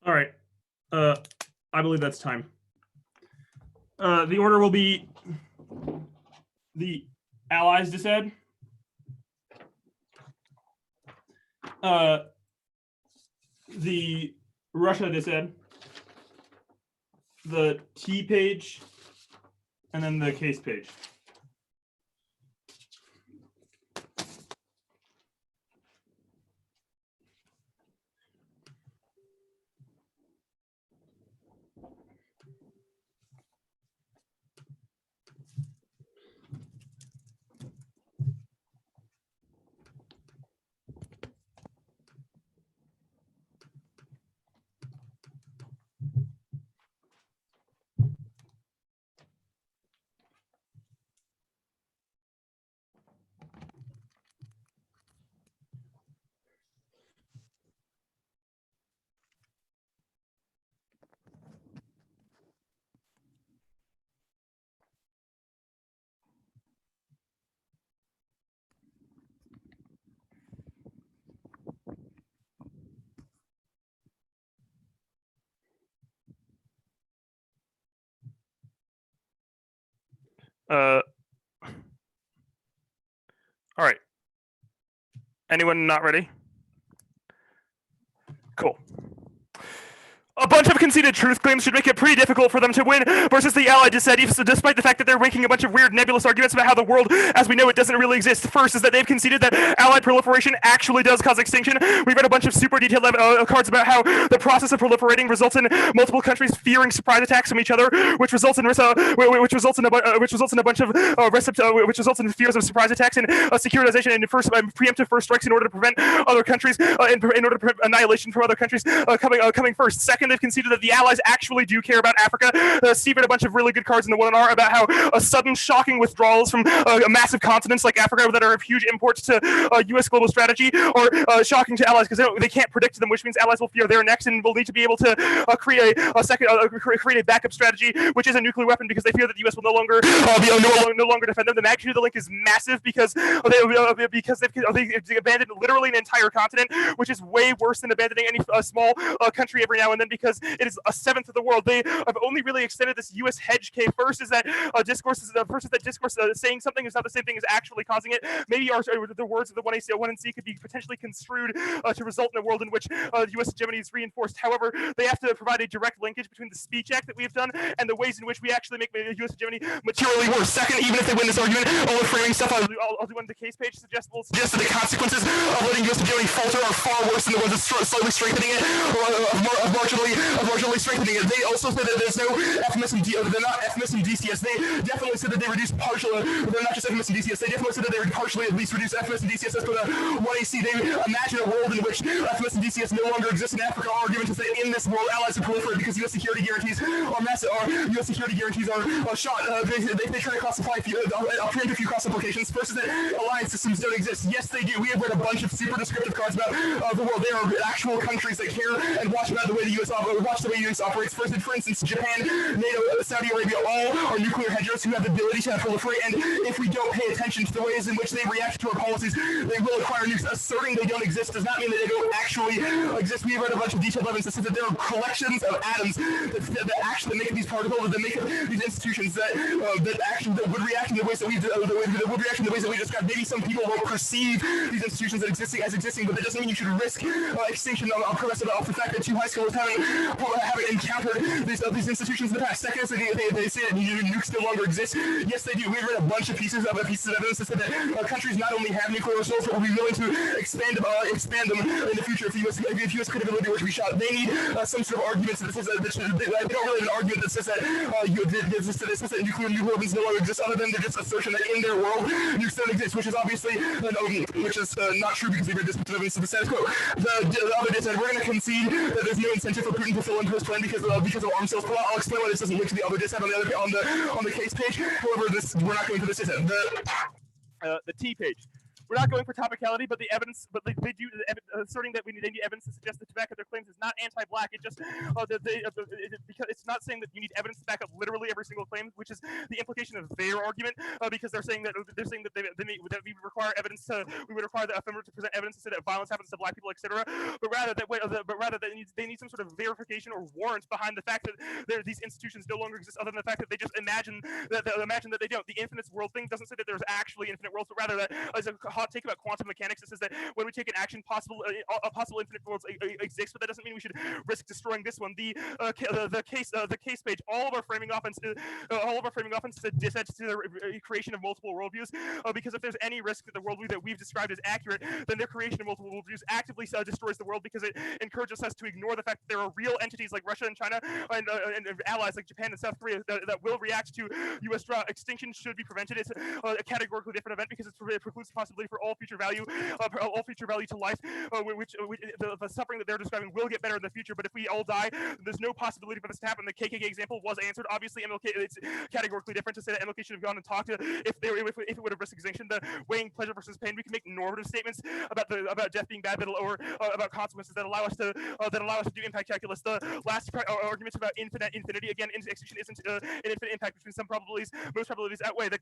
All right. I believe that's time. The order will be the Allies dised, the Russia dised, the T page, and then the case page. All right. Anyone not ready? Cool. A bunch of conceded truth claims should make it pretty difficult for them to win versus the Allied dissent, despite the fact that they're making a bunch of weird nebulous arguments about how the world as we know it doesn't really exist. First is that they've conceded that Allied proliferation actually does cause extinction. We've read a bunch of super detailed cards about how the process of proliferating results in multiple countries fearing surprise attacks from each other, which results in fears of surprise attacks and securitization and preemptive first strikes in order to prevent other countries in order to prevent annihilation from other countries coming first. Second, they've conceded that the Allies actually do care about Africa. Steve read a bunch of really good cards in the 1R about how a sudden shocking withdrawals from massive continents like Africa that are huge imports to U.S. global strategy are shocking to Allies because they can't predict them, which means Allies will fear their next and will need to be able to create a backup strategy, which is a nuclear weapon, because they fear that the U.S. will no longer defend them. The magnitude of the link is massive because they've abandoned literally an entire continent, which is way worse than abandoning any small country every now and then, because it is a seventh of the world. They have only really extended this U.S. hedge case. First is that discourse saying something is not the same thing as actually causing it. Maybe the words of the 1 and C could be potentially construed to result in a world in which U.S. hegemony is reinforced. However, they have to provide a direct linkage between the speech act that we have done and the ways in which we actually make U.S. hegemony materially worse. Second, even if they win this argument, all the framing stuff I'll do on the case page suggests that the consequences of letting U.S. hegemony falter are far worse than the ones that's slightly strengthening it, or marginally strengthening it. They also said that there's no FMS and they're not FMS and DCS. They definitely said that they reduced partially. They're not just FMS and DCS. They definitely said that they would partially at least reduce FMS and DCS for the 1AC. They imagine a world in which FMS and DCS no longer exist in Africa. Our argument is that in this world, allies are proliferate because U.S. security guarantees are massive. U.S. security guarantees are shot. They try to classify preempt a few cross implications. First is that alliance systems don't exist. Yes, they do. We have read a bunch of super descriptive cards about the world. They are actual countries that care and watch about the way the U.S. operates. For instance, Japan, NATO, Saudi Arabia, all are nuclear hedgers who have the ability to proliferate, and if we don't pay attention to the ways in which they react to our policies, they will acquire nukes. Asserting they don't exist does not mean that they don't actually exist. We have read a bunch of detailed evidence that says that there are collections of atoms that actually make these particles, that make these institutions that would react in the ways that we described. Maybe some people won't perceive these institutions as existing, but that doesn't mean you should risk extinction on premise off the fact that two high schools haven't encountered these institutions in the past. Second is that they say that nukes no longer exist. Yes, they do. We've read a bunch of pieces of evidence that said that countries not only have nuclear resources, but will be willing to expand them in the future if U.S. credibility were to be shot. They need some sort of argument that says that they don't really have an argument that says that nuclear weapons no longer exist, other than their just assertion that in their world nukes don't exist, which is obviously not true because they've read this evidence of the status quo. The other day said we're going to concede that there's no incentive for Putin to fill in his plan because of arms sales. I'll explain why this doesn't link to the other dissent on the case page. However, we're not going to this dissent. The T page. we're not going for topicality, but the evidence, but they do asserting that they need evidence to suggest that to back up their claims is not anti-black. It just because it's not saying that you need evidence to back up literally every single claim, which is the implication of their argument, because they're saying that that we require evidence to we would require the offender to present evidence to say that violence happens to black people, etc. But rather that they need some sort of verification or warrant behind the fact that these institutions no longer exist, other than the fact that they just imagine that they don't. The infinite world thing doesn't say that there's actually infinite worlds, but rather that as a hot take about quantum mechanics, it says that when we take an action, possible infinite worlds exist, but that doesn't mean we should risk destroying this one. The case page, all of our framing offense to the creation of multiple worldviews, because if there's any risk that the worldview that we've described is accurate, then their creation of multiple worldviews actively destroys the world, because it encourages us to ignore the fact that there are real entities like Russia and China and allies like Japan and South Korea that will react to U.S. extinction should be prevented. It's a categorically different event because it precludes the possibility for all future value to life, which the suffering that they're describing will get better in the future. But if we all die, there's no possibility for this to happen. The KKK example was answered. Obviously, MLK, it's categorically different to say that MLK should have gone and talked to if it would have risked extinction. The weighing pleasure versus pain, we can make normative statements about death being bad, or about consequences that allow us to do impact calculus. The last arguments about infinity, again, extinction isn't an infinite impact between some probabilities. Most probabilities outweigh the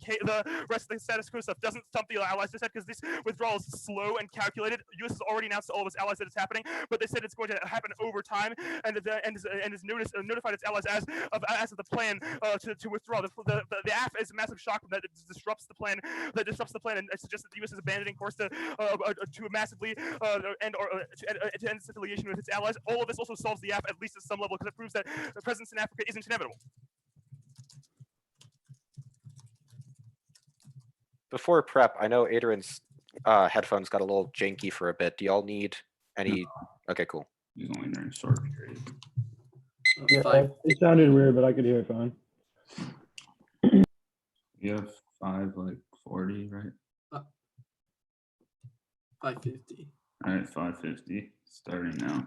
rest of the status quo stuff. Doesn't thump the allies just said, because this withdrawal is slow and calculated. The U.S. has already announced to all of its allies that it's happening, but they said it's going to happen over time, and has notified its allies as of the plan to withdraw. The AF is a massive shock that it disrupts the plan. And suggests that the U.S. is abandoning course to massively end its affiliation with its allies. All of this also solves the AF at least at some level, because it proves that the presence in Africa isn't inevitable. Before prep, I know Adrian's headphones got a little janky for a bit. Do y'all need any? Okay, cool. He's only during short period. Yeah, it sounded weird, but I could hear it fine. You have 540, right? 550. All right, 550 starting now.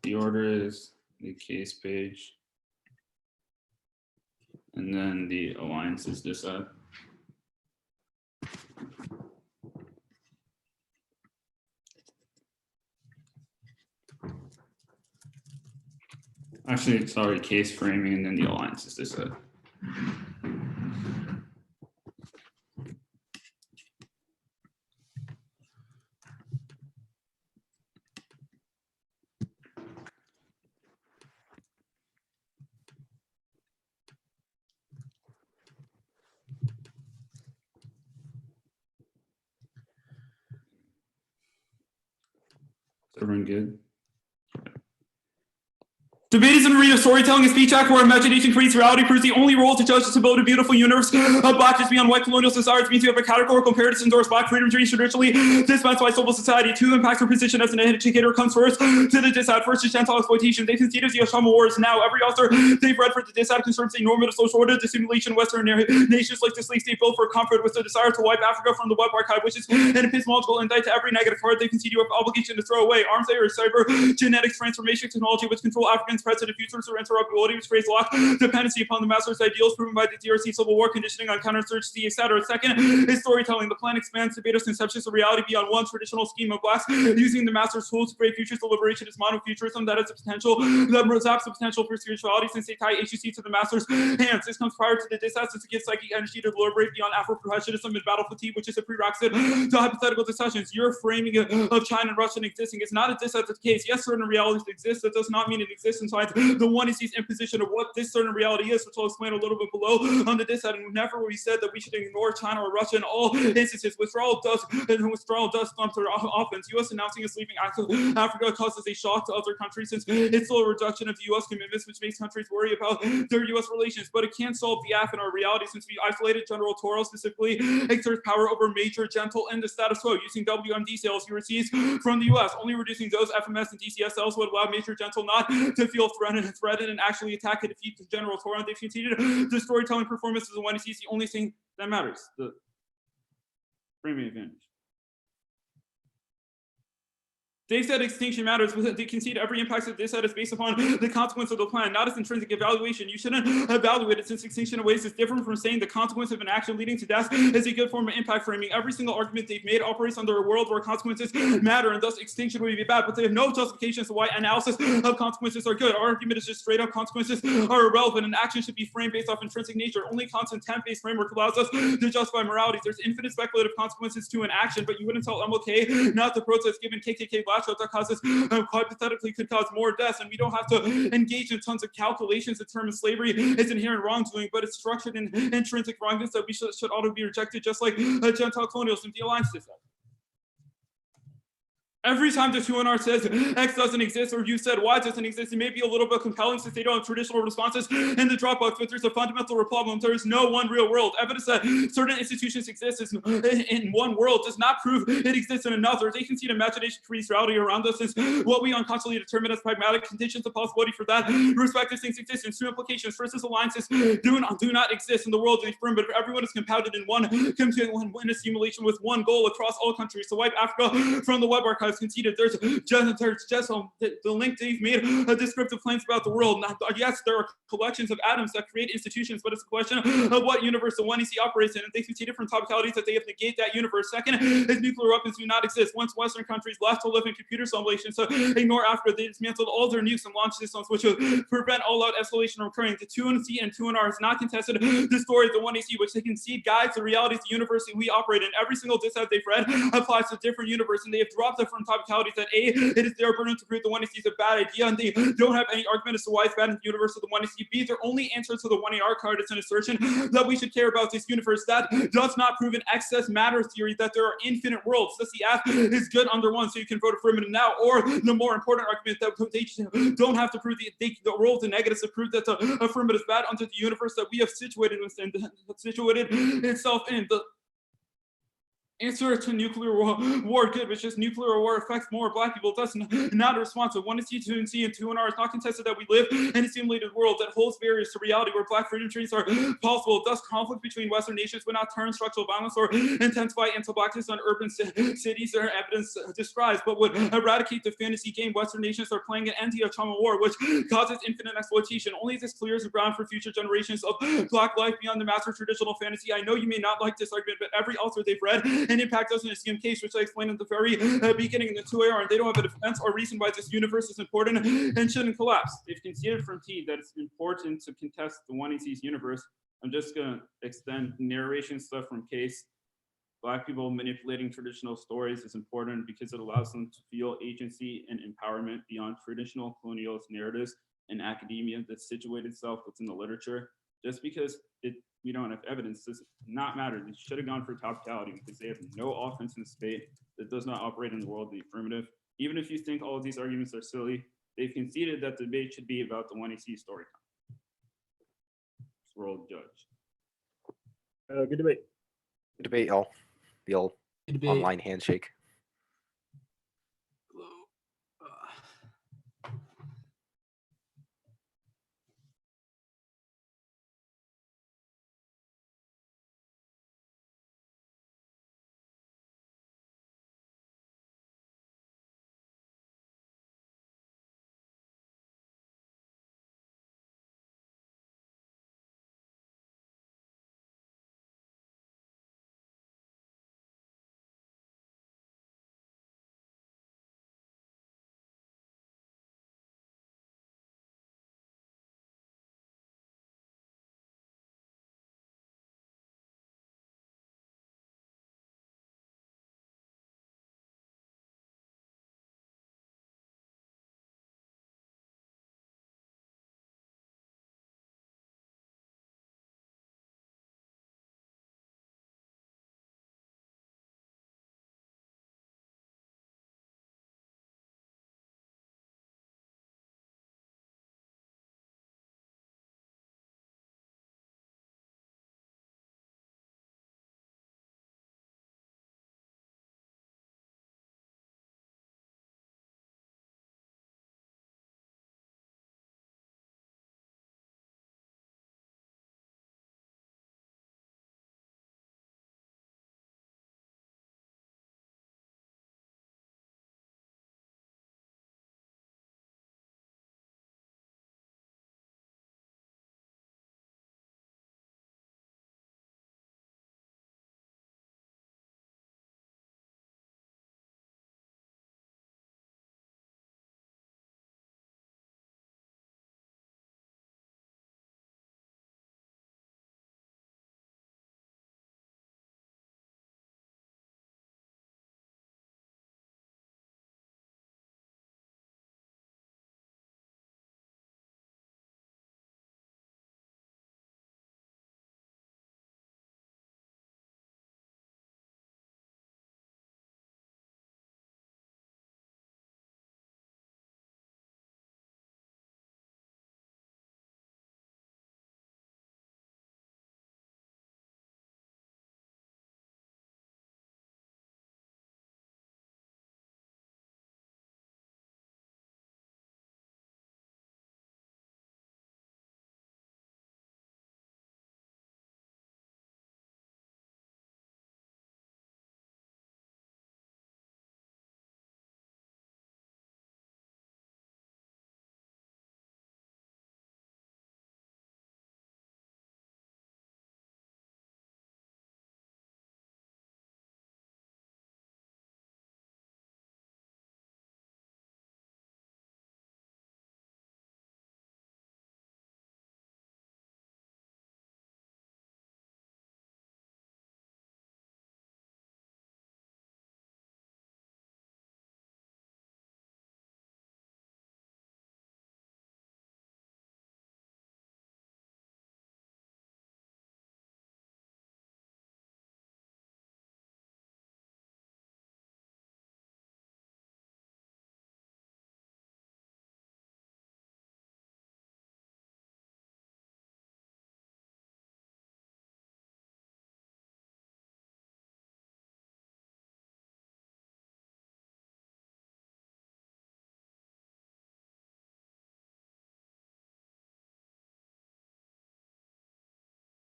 The order is the case page, and then the alliances decide. Actually, sorry, case framing, and then the alliances decide. Is everyone good? Debate is an arena of storytelling and speech act where imagination creates reality, proves the only role to judge is to build a beautiful universe of black just beyond white colonial societies means you have a categorical comparison endorse black freedom dreams traditionally dispensed by civil society. Two impacts her position as an educator comes first to the dissad. First is Gentile exploitation. They concede as the Oshama Wars. Now every author they've read for the dissad concerns a normative social order, the simulation Western nations like the slave state built for comfort with the desire to wipe Africa from the web archive, which is an epistemological indict to every negative card they concede you have obligation to throw away. Arms or cyber genetics transformation technology which control Africans present and future interoperability, which creates lock dependency upon the master's ideals proven by the DRC Civil War, conditioning on counterinsurgency, etc. Second is storytelling. The plan expands Beto's conceptions of reality beyond one traditional scheme of blacks, using the master's tools to create futures. The liberation is monofuturism that has the potential, that zaps the potential for spirituality since they tie HUC to the master's hands. This comes prior to the dissonance to give psychic energy to liberate beyond Afro-professionism and battle fatigue, which is a prerequisite to hypothetical discussions. Your framing of China and Russia existing is not a dissonance case. Yes, certain realities exist. That does not mean it exists inside the one is his imposition of what this certain reality is, which I'll explain a little bit below on the dissad. And never we said that we should ignore China or Russia in all instances. Withdrawal does thump their offense. U.S. announcing its leaving Africa causes a shock to other countries since it's still a reduction of the U.S. commitments, which makes countries worry about their U.S. relations. But it can't solve the Af in our reality since we isolated General Toro specifically exerts power over Major Gentle and the status quo using WMD sales he receives from the U.S. Only reducing those FMS and DCS sales would allow Major Gentle not to feel threatened and actually attack and defeat the General Toro. And they've continued the storytelling performance is the one he sees the only thing that matters, the framing advantage. They said extinction matters, but they concede every impact of this is based upon the consequence of the plan, not as intrinsic evaluation. You shouldn't evaluate it since extinction of waste is different from saying the consequence of an action leading to death is a good form of impact framing. Every single argument they've made operates under a world where consequences matter and thus extinction would be bad, but they have no justification as to why analysis of consequences are good. Our argument is just straight up consequences are irrelevant and action should be framed based off intrinsic nature. Only content-based framework allows us to justify morality. There's infinite speculative consequences to an action, but you wouldn't tell MLK not to protest given KKK blast that causes hypothetically could cause more deaths, and we don't have to engage in tons of calculations to determine slavery is inherent wrongdoing, but it's structured in intrinsic wrongness that we should ought be rejected, just like Gentile colonialism, the alliance did that. Every time the 2NR says X doesn't exist or you said Y doesn't exist, it may be a little bit compelling since they don't have traditional responses in the Dropbox, but there's a fundamental problem. There is no one real world. Evidence that certain institutions exist in one world does not prove it exists in another. They concede imagination creates reality around us since what we unconsciously determine as pragmatic conditions of possibility for that respective things existence. Two implications. First is alliances do not exist in the world in firm, but if everyone is compounded in one a simulation with one goal across all countries to wipe Africa from the web archive. Conceded. There's just the link they've made descriptive claims about the world. Now, yes, there are collections of atoms that create institutions, but it's a question of what universe the 1EC operates in, and they conceded from topicalities that they have negate that universe. Second is nuclear weapons do not exist. Once Western countries left to live in computer simulations to ignore Africa, they dismantled all their nukes and launch systems, which would prevent all-out escalation from occurring. The 2NC and 2NR has not contested the story of the 1EC, which they concede guides the realities of the universe we operate in. Every single dissent they've read applies to a different universe, and they have dropped it from topicalities that A, it is their burden to prove the 1EC is a bad idea, and they don't have any argument as to why it's bad in the universe of the 1EC. B, their only answer to the 1AR card is an assertion that we should care about this universe. That does not prove an excess matter theory that there are infinite worlds. Thus, the F is good under one, so you can vote affirmative now. Or the more important argument that they don't have to prove the role of the negatives to prove that the affirmative is bad under the universe that we have situated itself in. answer to nuclear war good, which is nuclear war affects more black people, thus not responsive. 1C, 2C, and 2NR is not contested that we live in a simulated world that holds barriers to reality where black freedom treaties are possible. Thus, conflict between Western nations would not turn structural violence or intensify anti-blackness on urban cities or evidence describes, but would eradicate the fantasy game Western nations are playing an anti-trauma war, which causes infinite exploitation. Only this clears the ground for future generations of black life beyond the master traditional fantasy. I know you may not like this argument, but every author they've read and impact doesn't assume case, which I explained at the very beginning in the 2AR, and they don't have a defense or reason why this universe is important and shouldn't collapse. They've conceded from T that it's important to contest the 1AC's universe. I'm just gonna extend narration stuff from case. Black people manipulating traditional stories is important because it allows them to feel agency and empowerment beyond traditional colonialist narratives and academia that situate itself within the literature. Just because we don't have evidence does not matter. They should have gone for topicality because they have no offense in the state that does not operate in the world of the affirmative. Even if you think all of these arguments are silly, they've conceded that the debate should be about the 1AC story. World judge. Good debate. Good debate, y'all. The old Good debate. online handshake.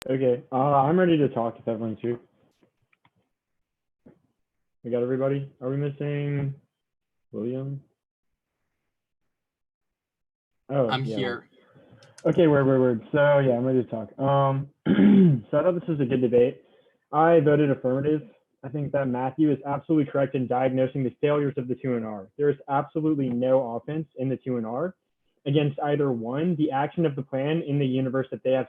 Okay, I'm ready to talk if everyone's here. We got everybody? Are we missing William? Oh, I'm yeah. here. Okay, word. So yeah, I'm ready to talk. So I thought this was a good debate. I voted affirmative. I think that Matthew is absolutely correct in diagnosing the failures of the 2NR. There is absolutely no offense in the 2NR against either one, the action of the plan in the universe that they have